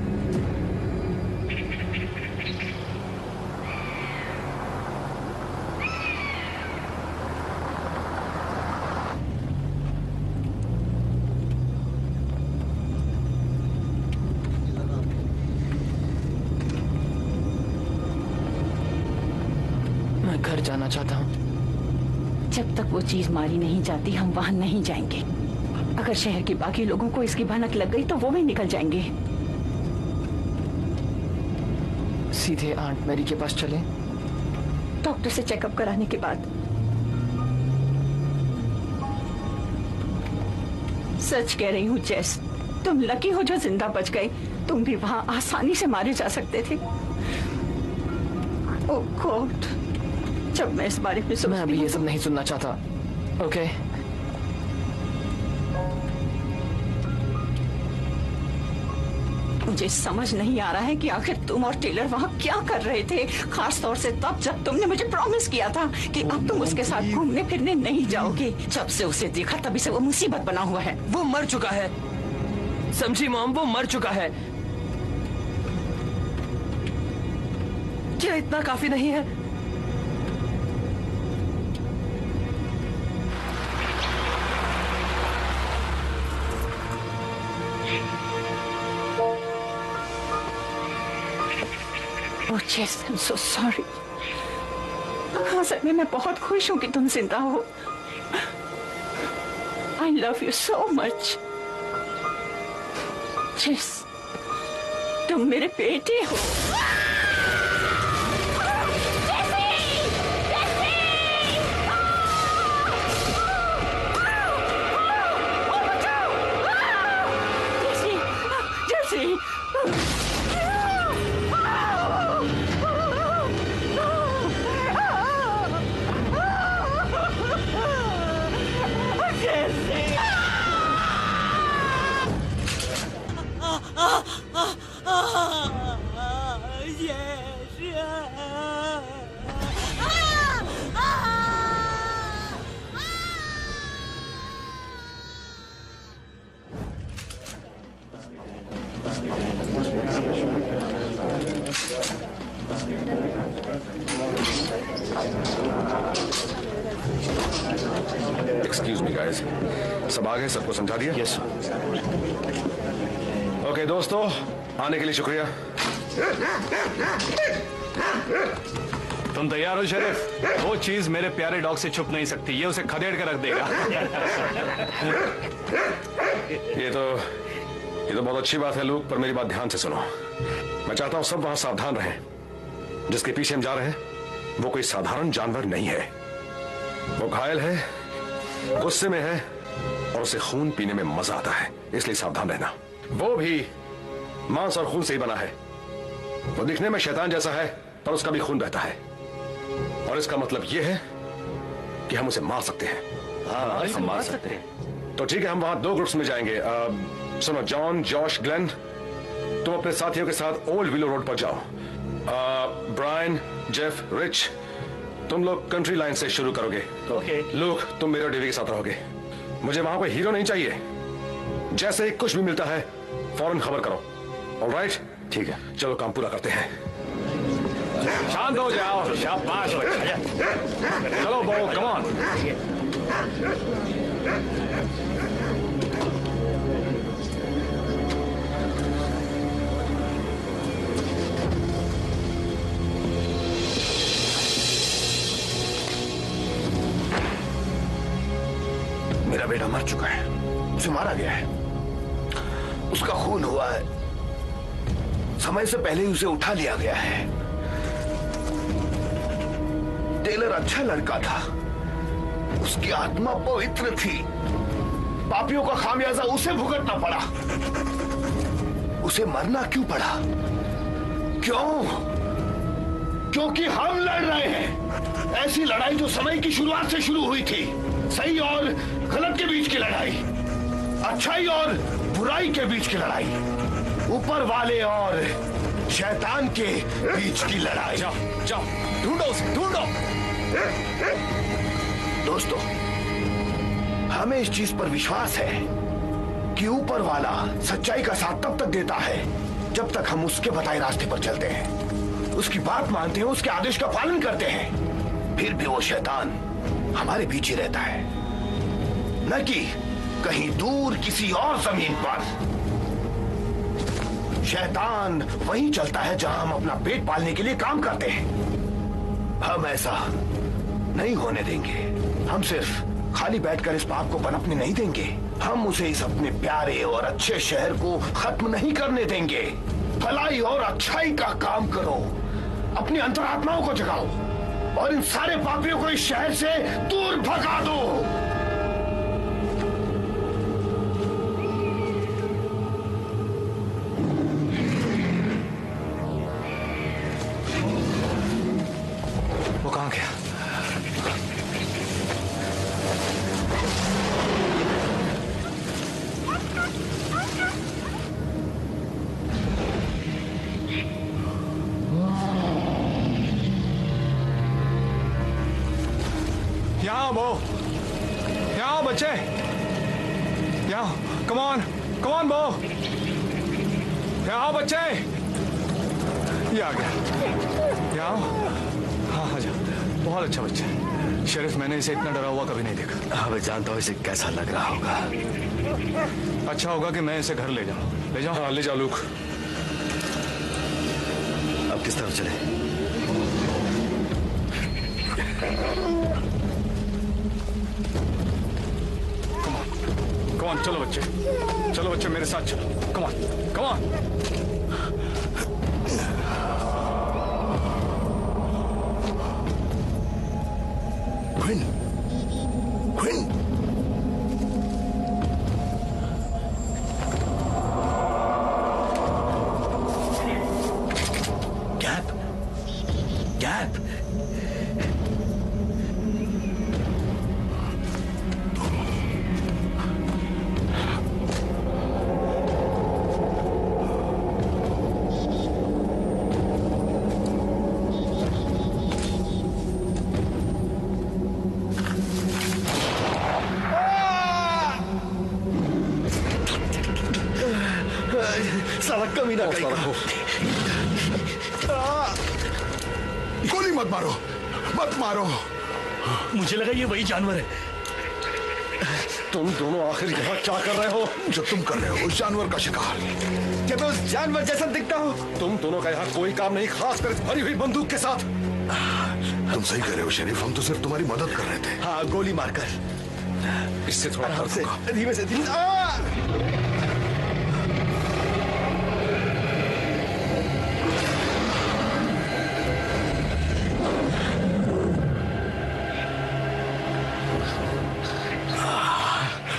घर जाना चाहता हूँ। जब तक वो चीज मारी नहीं जाती हम वहां नहीं जाएंगे। अगर शहर के बाकी लोगों को इसकी भनक लग गई तो वो भी निकल जाएंगे। सीधे आंट मैरी के पास चले? डॉक्टर से चेकअप कराने के बाद। सच कह रही हूँ जेस, तुम लकी हो जो जिंदा बच गए। तुम भी वहां आसानी से मारे जा सकते थे। ओह गॉड, जब मैं इस बारे में सोचती मैं अभी ये सब नहीं सुनना चाहता। ओके मुझे समझ नहीं आ रहा है कि आखिर तुम और टेलर वहाँ क्या कर रहे थे, खास तौर से तब जब तुमने मुझे प्रॉमिस किया था कि अब तुम उसके साथ घूमने फिरने नहीं जाओगे। जब से उसे देखा तभी से वो मुसीबत बना हुआ है। वो मर चुका है, समझी मॉम, वो मर चुका है। क्या इतना काफी नहीं है? Oh, Jess, I'm so sorry. असल में मैं बहुत खुश हूँ कि तुम जिंदा हो। I love you so much. Jess, तुम मेरे बेटे हो। एक्सक्यूज मी गाइस, सब आ गए? सबको समझा दिया? यस। ओके दोस्तों, आने के लिए शुक्रिया। तुम तैयार हो शरीफ? वो चीज मेरे प्यारे डॉग से छुप नहीं सकती, ये उसे खदेड़ के रख देगा। ये तो बहुत अच्छी बात है लूक, पर मेरी बात ध्यान से सुनो। मैं चाहता हूं सब वहां सावधान रहें। जिसके पीछे हम जा रहे हैं वो कोई साधारण जानवर नहीं है। वो घायल है, गुस्से में है और उसे खून पीने में मजा आता है, इसलिए सावधान रहना। वो भी मांस और खून से ही बना है। वो दिखने में शैतान जैसा है पर उसका भी खून बहता है, और इसका मतलब यह है कि हम उसे मार सकते हैं। हाँ, हम मार सकते हैं। तो ठीक है, हम वहां 2 ग्रुप्स में जाएंगे। सुनो, जॉन, जॉश, ग्लेन, तुम अपने साथियों के साथ ओल्ड विलो रोड पर जाओ। ब्रायन, जेफ, रिच, तुम लोग कंट्री लाइन से शुरू करोगे। ओके। लूक, तुम मेरे और डेवी के साथ रहोगे। मुझे वहां कोई हीरो नहीं चाहिए। जैसे ही कुछ भी मिलता है फौरन खबर करो। ऑलराइट? ठीक है, चलो काम पूरा करते हैं। शांत हो जाओ, शाबाश बच्चा। चलो बो, कम ऑन। मेरा बेटा मर चुका है, उसे मारा गया है, उसका खून हुआ है, समय से पहले ही उसे उठा लिया गया है। टेलर अच्छा लड़का था, उसकी आत्मा पवित्र थी। पापियों का खामियाजा उसे भुगतना पड़ा। उसे मरना क्यों पड़ा? क्यों? क्योंकि हम लड़ रहे हैं ऐसी लड़ाई जो समय की शुरुआत से शुरू हुई थी। सही और गलत के बीच की लड़ाई, अच्छाई और बुराई के बीच की लड़ाई, ऊपर वाले और शैतान के बीच की लड़ाई। जाओ जाओ, ढूंढो उसे, ढूंढो। दोस्तों, हमें इस चीज पर विश्वास है कि ऊपर वाला सच्चाई का साथ तब तक देता है जब तक हम उसके बताए रास्ते पर चलते हैं, उसकी बात मानते हैं, उसके आदेश का पालन करते हैं। फिर भी वो शैतान हमारे बीच ही रहता है, न कि कहीं दूर किसी और जमीन पर। शैतान वहीं चलता है जहां हम अपना पेट पालने के लिए काम करते हैं। हम ऐसा नहीं होने देंगे। हम सिर्फ खाली बैठकर इस पाप को पनपने नहीं देंगे। हम उसे इस अपने प्यारे और अच्छे शहर को खत्म नहीं करने देंगे। भलाई और अच्छाई का काम करो, अपनी अंतरात्माओं को जगाओ और इन सारे पापियों को इस शहर से दूर भगा दो। वो कहां गया? यहाँ बो, यहाँ बच्चे, यहाँ, कम ऑन बो, यहाँ बच्चे, ये आ गया, यहाँ, हाँ हाँ जा, बहुत अच्छा बच्चा है। शेरिफ, मैंने इसे इतना डरा हुआ कभी नहीं देखा। हाँ, मैं जानता हूँ इसे कैसा लग रहा होगा। अच्छा होगा कि मैं इसे घर ले जाऊँ। ले जाओ। हाँ, ले जाओ लूक। अब किस तरफ चले? कम ऑन, चलो बच्चे मेरे साथ चलो। Come on. Quinn, gap. साला कमीना कहीं का। गोली मत मारो। मुझे लगा ये वही जानवर है। तुम दोनों आखिर यहाँ क्या कर रहे हो? जो तुम कर रहे हो उस जानवर का शिकार। क्या मैं उस जानवर जैसा दिखता हूँ? तुम दोनों का यहाँ कोई काम नहीं, खासकर इस भरी हुई बंदूक के साथ। तुम सही कर रहे हो शरीफ, हम तो सिर्फ तुम्हारी मदद कर रहे थे। हाँ, गोली मारकर। इससे थोड़ा आराम से, धीमे से।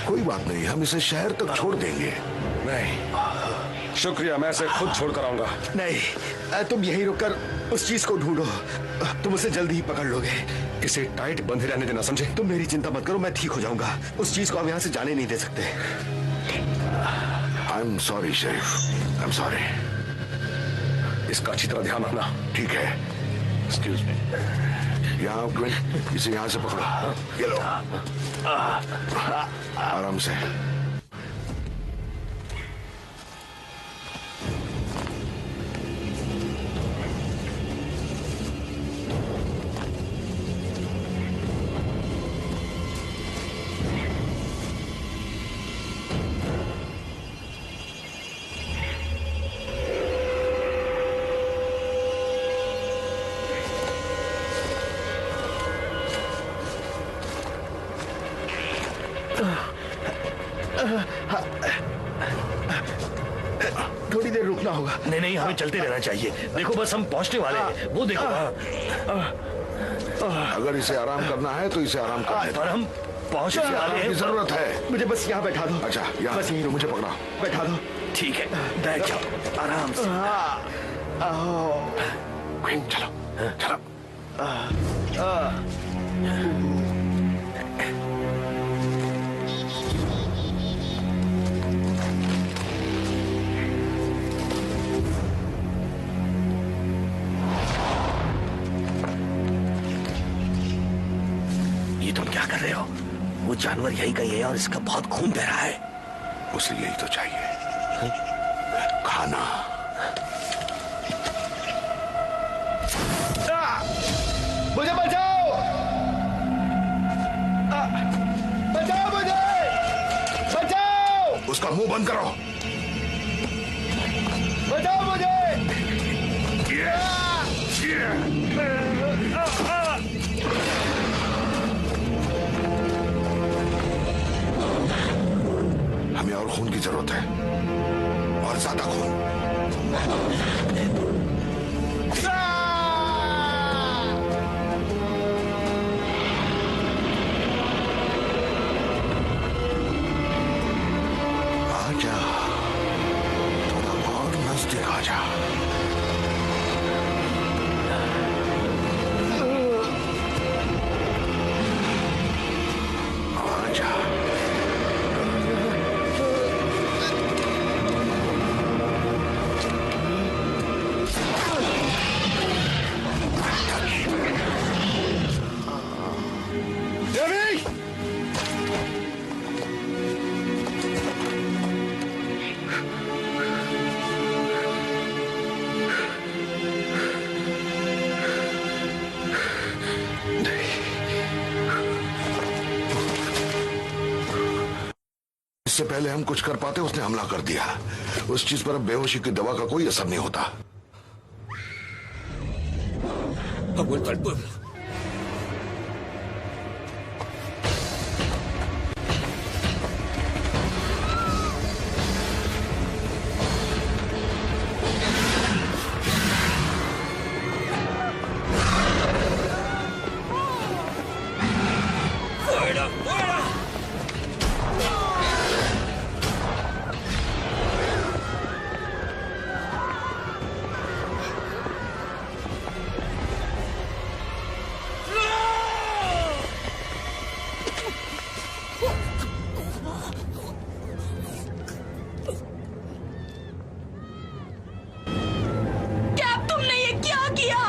कोई बात नहीं, हम इसे शहर तक छोड़ देंगे। नहीं, शुक्रिया, मैं इसे खुद छोड़ कर आऊंगा। नहीं, तुम यहीं रुककर उस चीज को ढूंढो, तुम उसे जल्दी ही पकड़ लोगे। इसे टाइट बंधे रहने देना, समझे? तुम मेरी चिंता मत करो, मैं ठीक हो जाऊंगा। उस चीज को हम यहाँ से जाने नहीं दे सकते। I am sorry Sharif, I am sorry. इसका अच्छी तरह ध्यान रखना। ठीक है। Excuse me. यहाँ क्विन, इसे यहाँ से पकड़ो। ये लो, आराम से। थोड़ी देर रुकना होगा। नहीं, हमें चलते रहना चाहिए। देखो, बस हम पहुंचने वाले हैं। वो देखो। अगर इसे आराम करना है तो इसे आराम करने दो। पर हम पहुंचने वाले हैं। जरूरत है। मुझे बस यहाँ बैठा दो। अच्छा, यहाँ बस यहीं मुझे पकड़ा। बैठा दो। ठीक है, बैठ जाओ आराम से। क्विन, चलो। रहे हो? वो जानवर यही का ही है और इसका बहुत खून बह रहा है। उसे यही तो चाहिए, खाना। मुझे बचाओ! बचाओ मुझे! बचाओ! उसका मुंह बंद करो। बचाओ मुझे! हमें और खून की जरूरत है, और ज्यादा खून। आजा, थोड़ा और नजदीक आजा। आजा। इससे पहले हम कुछ कर पाते उसने हमला कर दिया। उस चीज पर अब बेहोशी की दवा का कोई असर नहीं होता। Ha vuelto al pueblo. ¡Fuera, fuera! Cap, तुमने ये क्या किया?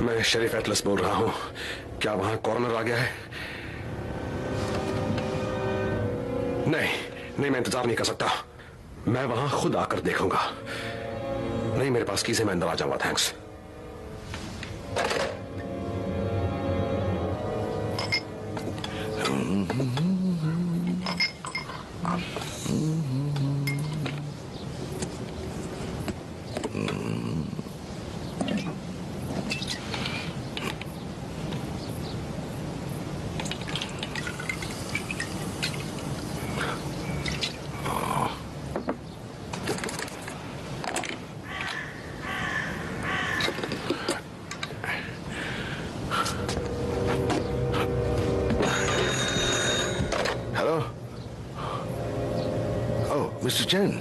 मैं शरीफ एटलस बोल रहा हूं। क्या वहां कॉर्नर आ गया है? नहीं, मैं इंतजार नहीं कर सकता। मैं वहां खुद आकर देखूंगा। नहीं, मेरे पास कीज है, मैं अंदर आ जाऊंगा। थैंक्स। हेलो। ओह, मिस्टर चैन।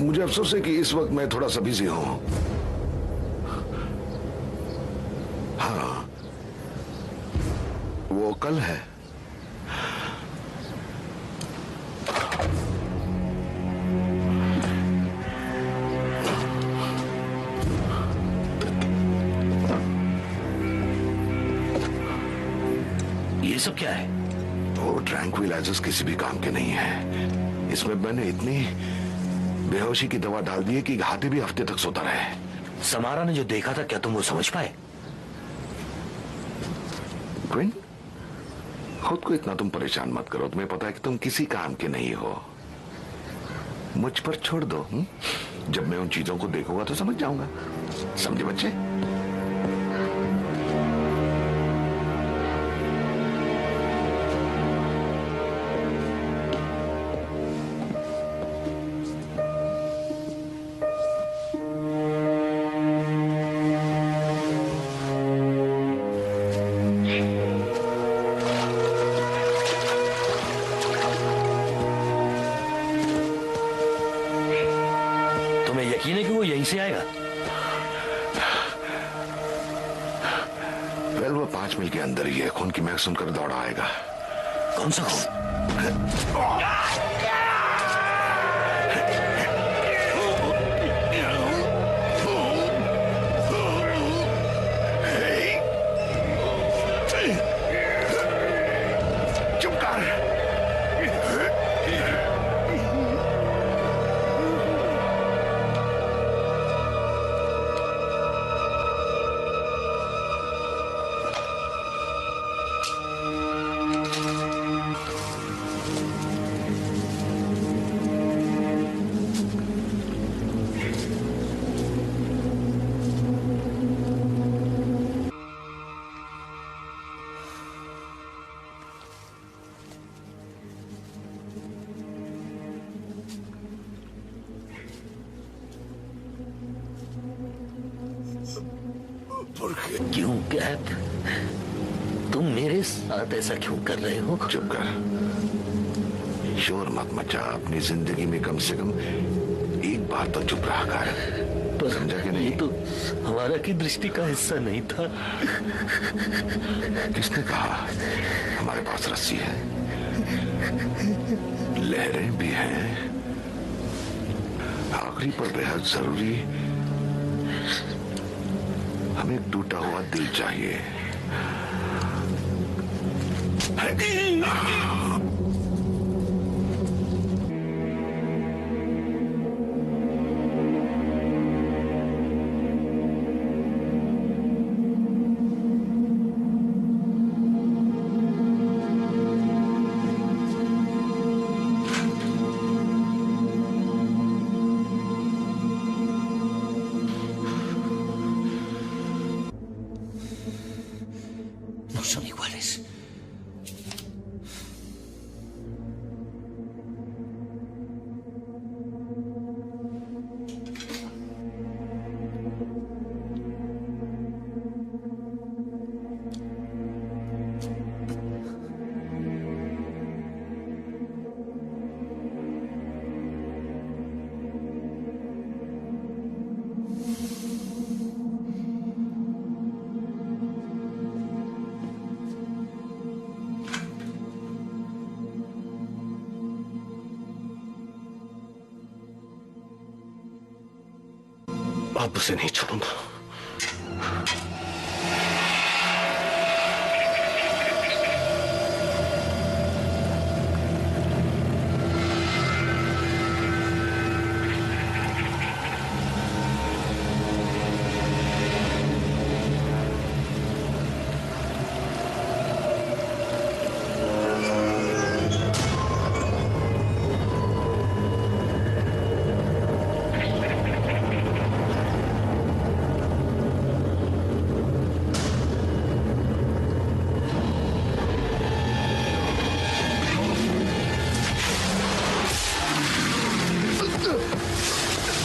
मुझे अफसोस है कि इस वक्त मैं थोड़ा सा बिजी हूं। हाँ, वो कल है। ये सब क्या है? वो ट्रैंक्विलाइजर्स किसी भी काम के नहीं है। इसमें मैंने इतनी बेहोशी की दवा डाल दी है कि हाथी भी हफ्ते तक सोता रहे। समारा ने जो देखा था, क्या तुम वो समझ पाए? क्वीन, खुद को इतना तुम परेशान मत करो। तुम्हें पता है कि तुम किसी काम के नहीं हो। मुझ पर छोड़ दो। जब मैं उन चीजों को देखूंगा तो समझ जाऊंगा। समझे बच्चे? यकीन है कि वो यहीं से आएगा? वेल, वो 5 मील के अंदर ही है। खून की महक सुनकर दौड़ा आएगा। कौन सा खून? चुप कर। क्यों कैप? तुम मेरे साथ ऐसा क्यों कर रहे हो? चुप कर, शोर मत मचा। अपनी जिंदगी में कम से कम एक बार तो चुप रहा कर। पर समझा कि नहीं? ये तो हमारा की दृष्टि का हिस्सा नहीं था। किसने कहा? हमारे पास रस्सी है, लहरें भी हैं। आखिरी पर बेहद जरूरी हमें एक टूटा हुआ दिल चाहिए। No son iguales. अब उसे नहीं छोड़ूंगा।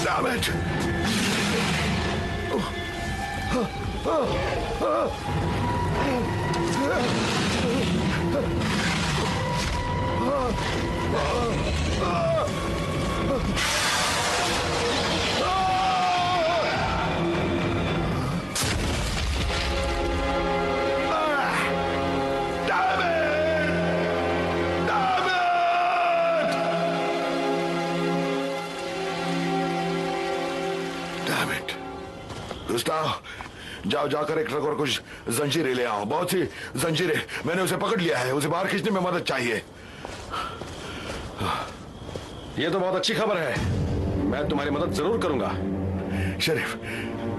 Damn it! जाओ जाकर एक ट्रक और कुछ जंजीरें ले आओ। बहुत सी जंजीरें। मैंने उसे पकड़ लिया है। उसे बाहर खींचने में मदद चाहिए। ये तो बहुत अच्छी खबर है। मैं तुम्हारी मदद जरूर करूंगा। शरीफ,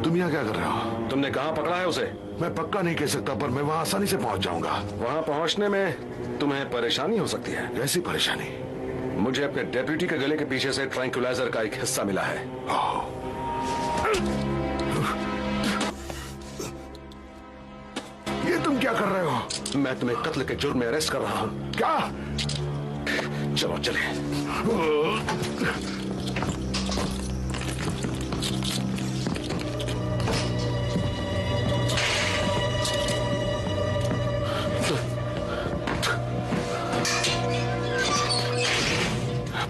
तुम यहाँ क्या कर रहे हो? तुमने कहाँ पकड़ा है उसे? मैं पक्का नहीं कह सकता, पर मैं वहां आसानी से पहुंच जाऊंगा। वहां पहुंचने में तुम्हें परेशानी हो सकती है। कैसी परेशानी? मुझे अपने डेप्यूटी के गले के पीछे से ट्रैंक्विलाइजर का एक हिस्सा मिला है। ये तुम क्या कर रहे हो? मैं तुम्हें कत्ल के जुर्म में अरेस्ट कर रहा हूं। क्या? चलो चले।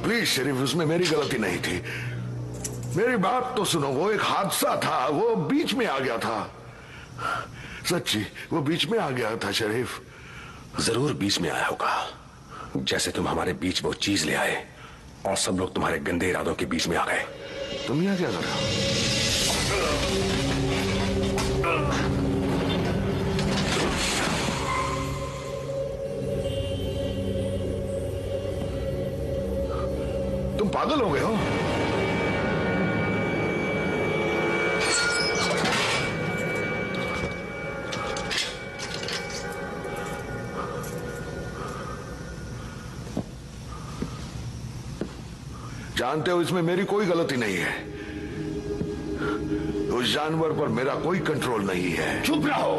प्लीज शरीफ, उसमें मेरी गलती नहीं थी। मेरी बात तो सुनो, वो एक हादसा था, वो बीच में आ गया था। सच्ची, वो बीच में आ गया था शरीफ। जरूर बीच में आया होगा, जैसे तुम हमारे बीच वो चीज ले आए और सब लोग तुम्हारे गंदे इरादों के बीच में आ गए। तुम यहाँ क्या कर रहे हो? तुम पागल हो गए हो? जानते हो, इसमें मेरी कोई गलती नहीं है। उस जानवर पर मेरा कोई कंट्रोल नहीं है। चुप रहो।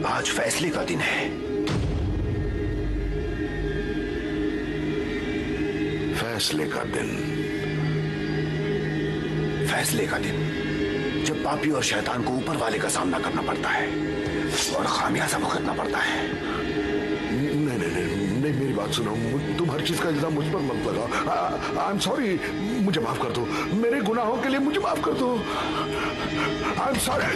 आज फैसले का दिन है। फैसले का दिन? फैसले का दिन जब पापी और शैतान को ऊपर वाले का सामना करना पड़ता है और खामियाजा भुगतना पड़ता है। नहीं नहीं नहीं नहीं, मेरी बात सुनो। तुम हर चीज का इल्जाम मुझ पर मत लगाओ। आई एम सॉरी, मुझे माफ कर दो। मेरे गुनाहों के लिए मुझे माफ कर दो। I am sorry.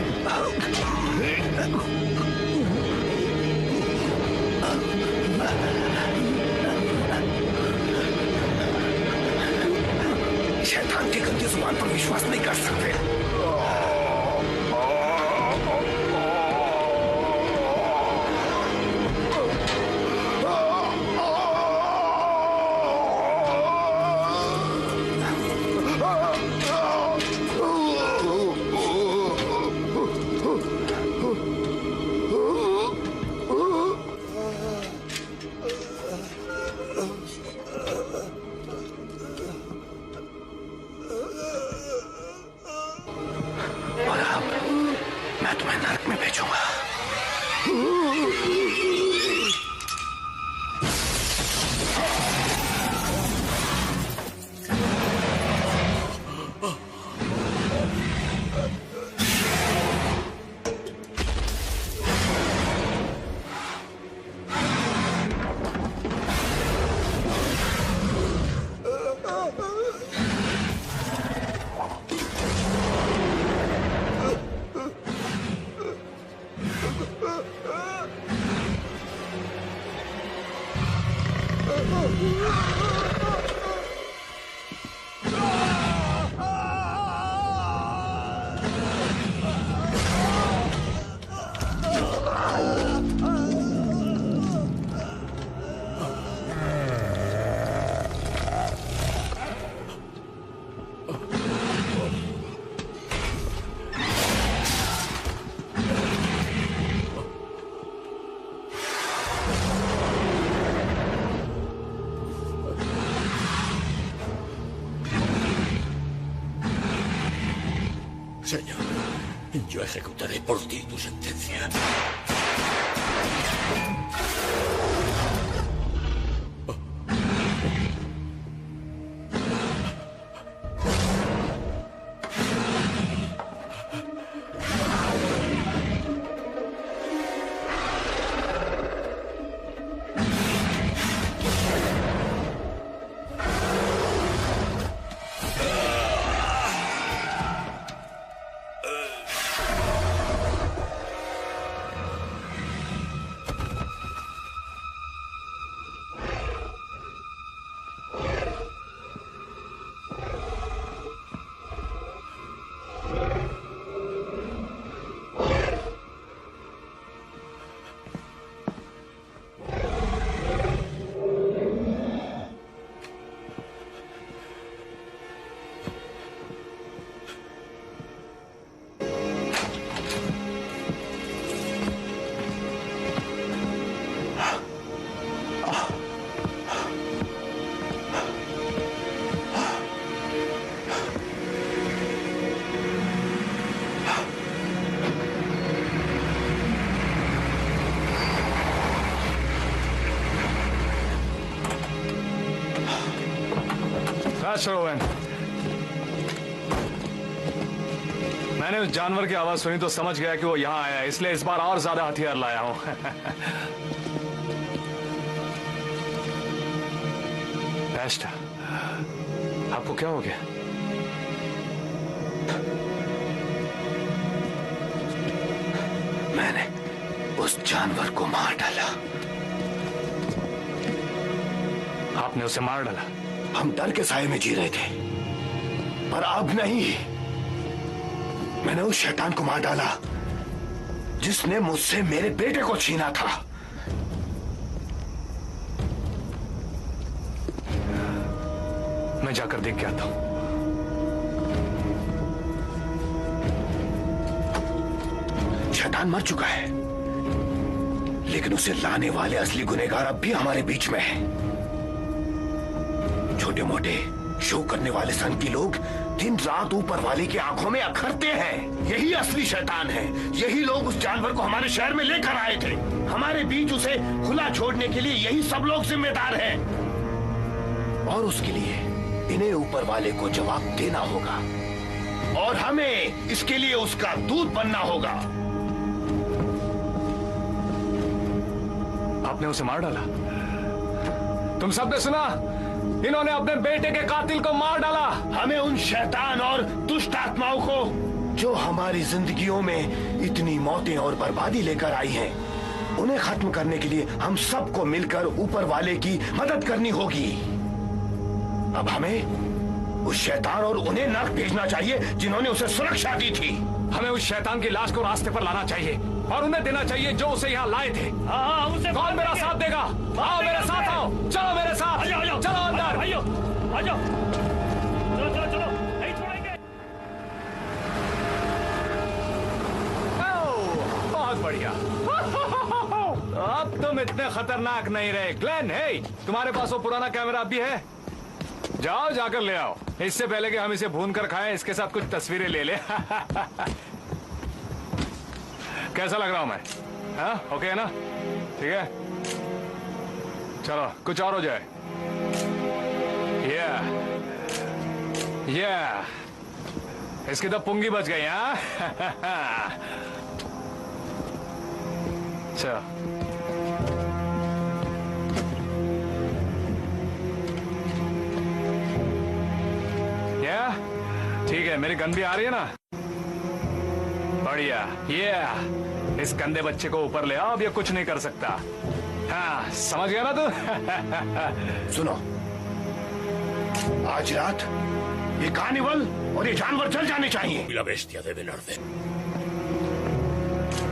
शैतान की गंदी जुबान पर विश्वास नहीं कर सकते। Señor, yo ejecutaré por ti tu sentencia. Master Owen, मैंने उस जानवर की आवाज सुनी तो समझ गया कि वो यहाँ आया है, इसलिए इस बार और ज्यादा हथियार लाया हूं। बेस्ट, आपको क्या हो गया? मैंने उस जानवर को मार डाला। आपने उसे मार डाला? हम डर के साए में जी रहे थे, पर अब नहीं। मैंने उस शैतान को मार डाला जिसने मुझसे मेरे बेटे को छीना था। मैं जाकर देख के आता हूं। शैतान मर चुका है, लेकिन उसे लाने वाले असली गुनहगार अब भी हमारे बीच में हैं। छोटे मोटे शो करने वाले संकी लोग दिन रात ऊपर वाले की आंखों में अखरते हैं। यही असली शैतान है। यही लोग उस जानवर को हमारे शहर में लेकर आए थे। हमारे बीच उसे खुला छोड़ने के लिए यही सब लोग जिम्मेदार हैं, और उसके लिए इन्हें ऊपर वाले को जवाब देना होगा, और हमें इसके लिए उसका दूत बनना होगा। आपने उसे मार डाला? तुम सबने सुना? इन्होंने अपने बेटे के कातिल को मार डाला। हमें उन शैतान और दुष्ट आत्माओं को जो हमारी जिंदगियों में इतनी मौतें और बर्बादी लेकर आई हैं, उन्हें खत्म करने के लिए हम सबको मिलकर ऊपर वाले की मदद करनी होगी। अब हमें उस शैतान और उन्हें नर्क भेजना चाहिए जिन्होंने उसे सुरक्षा दी थी। हमें उस शैतान की लाश को रास्ते पर लाना चाहिए और उन्हें देना चाहिए जो उसे यहाँ लाए थे। कौन मेरा साथ देगा? आओ मेरे साथ, आओ, चलो मेरे साथ, चलो अंदर, आ जाओ, चलो चलो चलो, नहीं छोड़ेंगे। बहुत बढ़िया। अब तुम इतने खतरनाक नहीं रहे। ग्लेन, हे, तुम्हारे पास वो पुराना कैमरा भी है? जाओ, जाकर ले आओ। इससे पहले कि हम इसे भून कर खाएं, इसके साथ कुछ तस्वीरें ले ले। कैसा लग रहा हूं मैं? हाँ, ओके है ना? ठीक है, चलो कुछ और हो जाए। इसकी तो पुंगी बच गई। हाँ। चलो, ठीक है, मेरी गन भी आ रही है ना? बढ़िया। इस गंदे बच्चे को ऊपर ले आओ, अब ये कुछ नहीं कर सकता। हाँ, समझ गया ना तू? सुनो, आज रात ये कार्निवल और ये जानवर जल जाने चाहिए।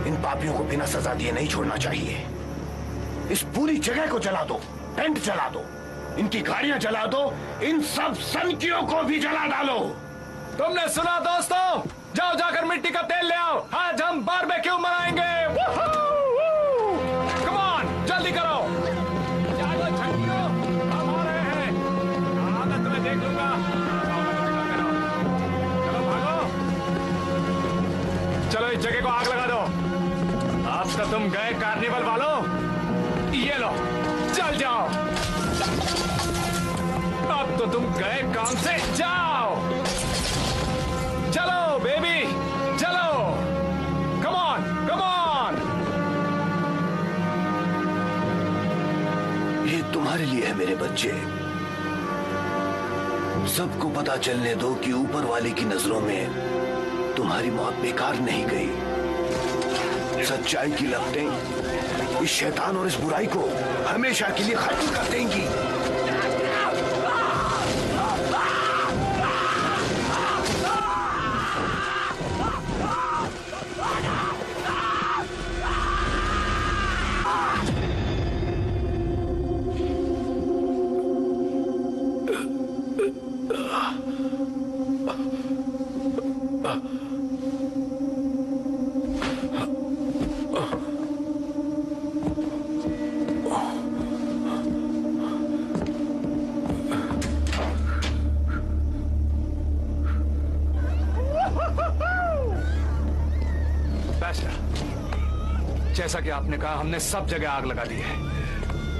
इन पापियों को बिना सजा दिए नहीं छोड़ना चाहिए। इस पूरी जगह को जला दो, टेंट जला दो, इनकी गाड़ियां जला दो, इन सब सनकियों को भी जला डालो। तुमने सुना दोस्तों? जाओ, जाकर मिट्टी का तेल ले आओ। आज हम बारबेक्यू मनाएंगे। कम ऑन, जल्दी करो। जागो छक्कियों, हम आ रहे हैं। हाँ, मैं तुम्हें देख लूंगा। चलो भागो, चलो इस जगह को आग लगा दो। अब तो तुम गए कार्निवल वालों, ये लो, जल जाओ। अब तो तुम गए काम से, जाओ। चलो बेबी, चलो, कम ऑन, कम ऑन। ये तुम्हारे लिए है मेरे बच्चे। सबको पता चलने दो कि ऊपर वाले की नजरों में तुम्हारी मौत बेकार नहीं गई। सच्चाई की लपटें इस शैतान और इस बुराई को हमेशा के लिए खत्म कर देंगी। जैसा कि आपने कहा, हमने सब जगह आग लगा दी है।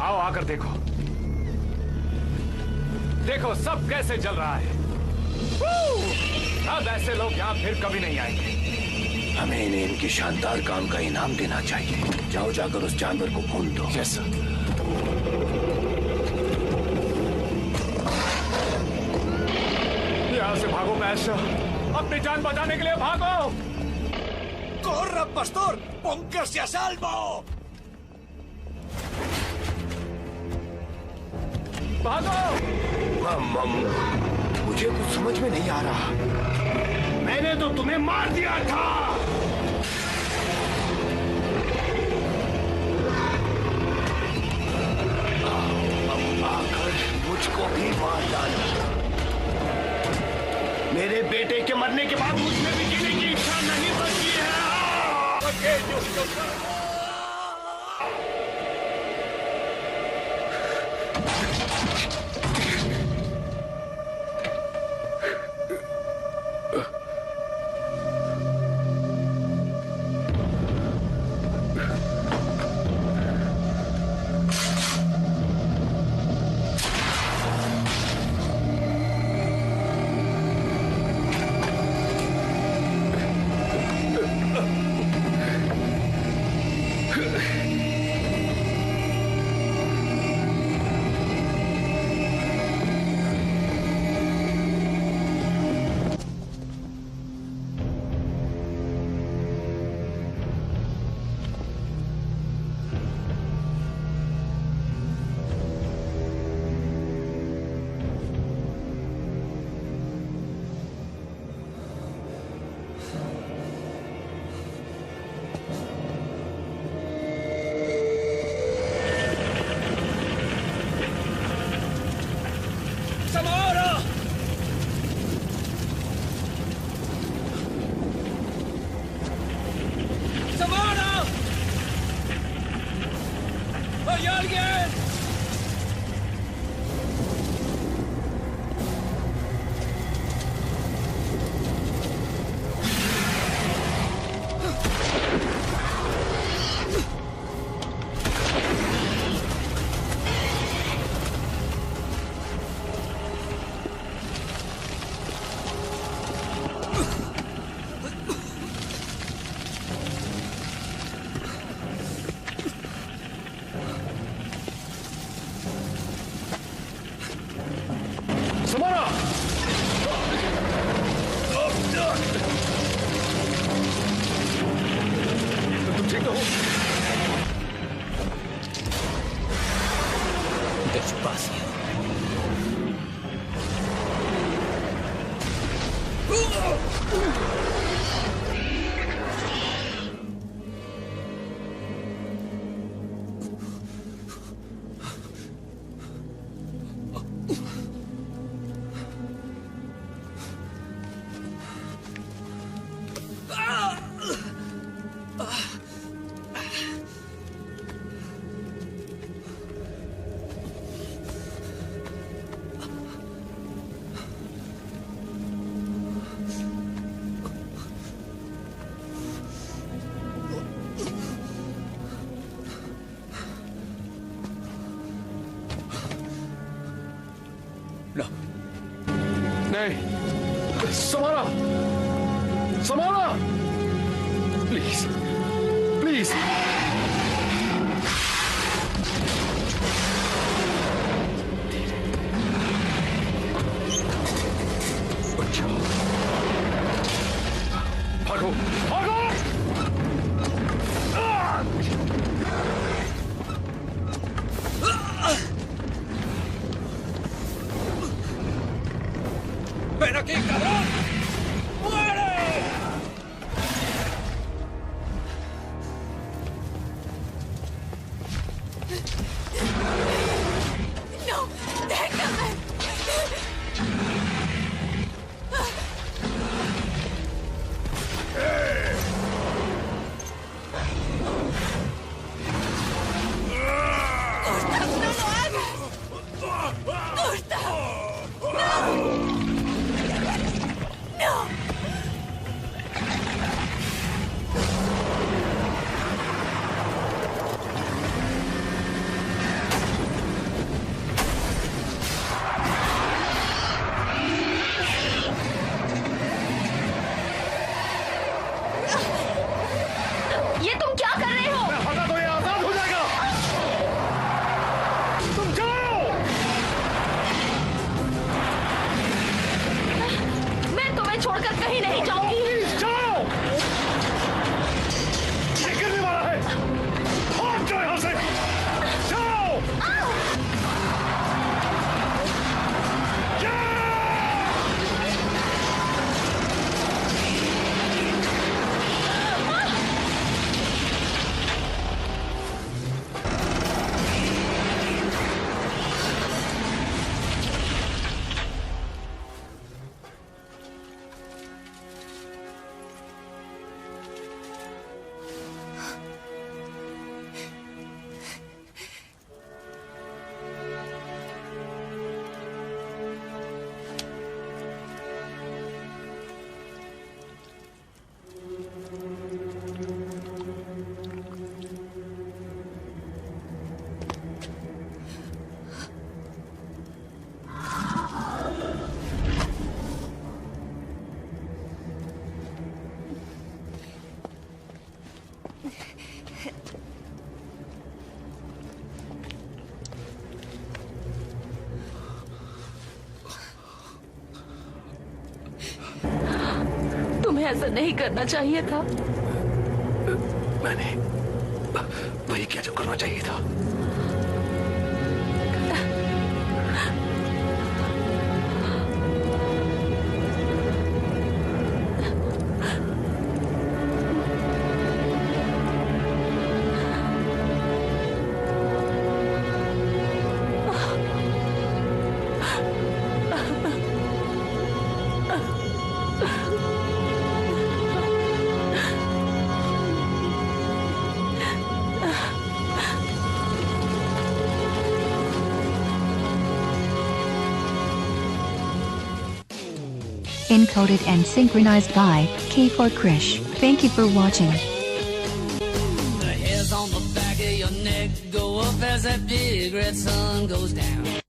आओ, आकर देखो। देखो सब कैसे चल रहा है। अब ऐसे लोग यहाँ फिर कभी नहीं आएंगे। हमें इन्हें इनके शानदार काम का इनाम देना चाहिए। जाओ जाकर उस जानवर को भून दो। Yes sir. यहाँ से भागो बैशर, अपनी जान बचाने के लिए भागो। Corra, pastor! Póngase a salvo! भागो! मुझे कुछ समझ में नहीं आ रहा। मैंने तो तुम्हें मार दिया था। अब आकर मुझको भी मार डालो। मेरे बेटे के मरने के बाद मुझमें भी जीने की इच्छा नहीं बनती है। नहीं, समारा, प्लीज, प्लीज। भागो, भागो! ¡Ven aquí, cabrón! ¡Muere! तुम्हें ऐसा नहीं करना चाहिए था। मैंने वही क्या जो करना चाहिए था। Encoded and synchronized by K4 Krish. Thank you for watching. The hairs on the back of your neck go up as that big red sun goes down.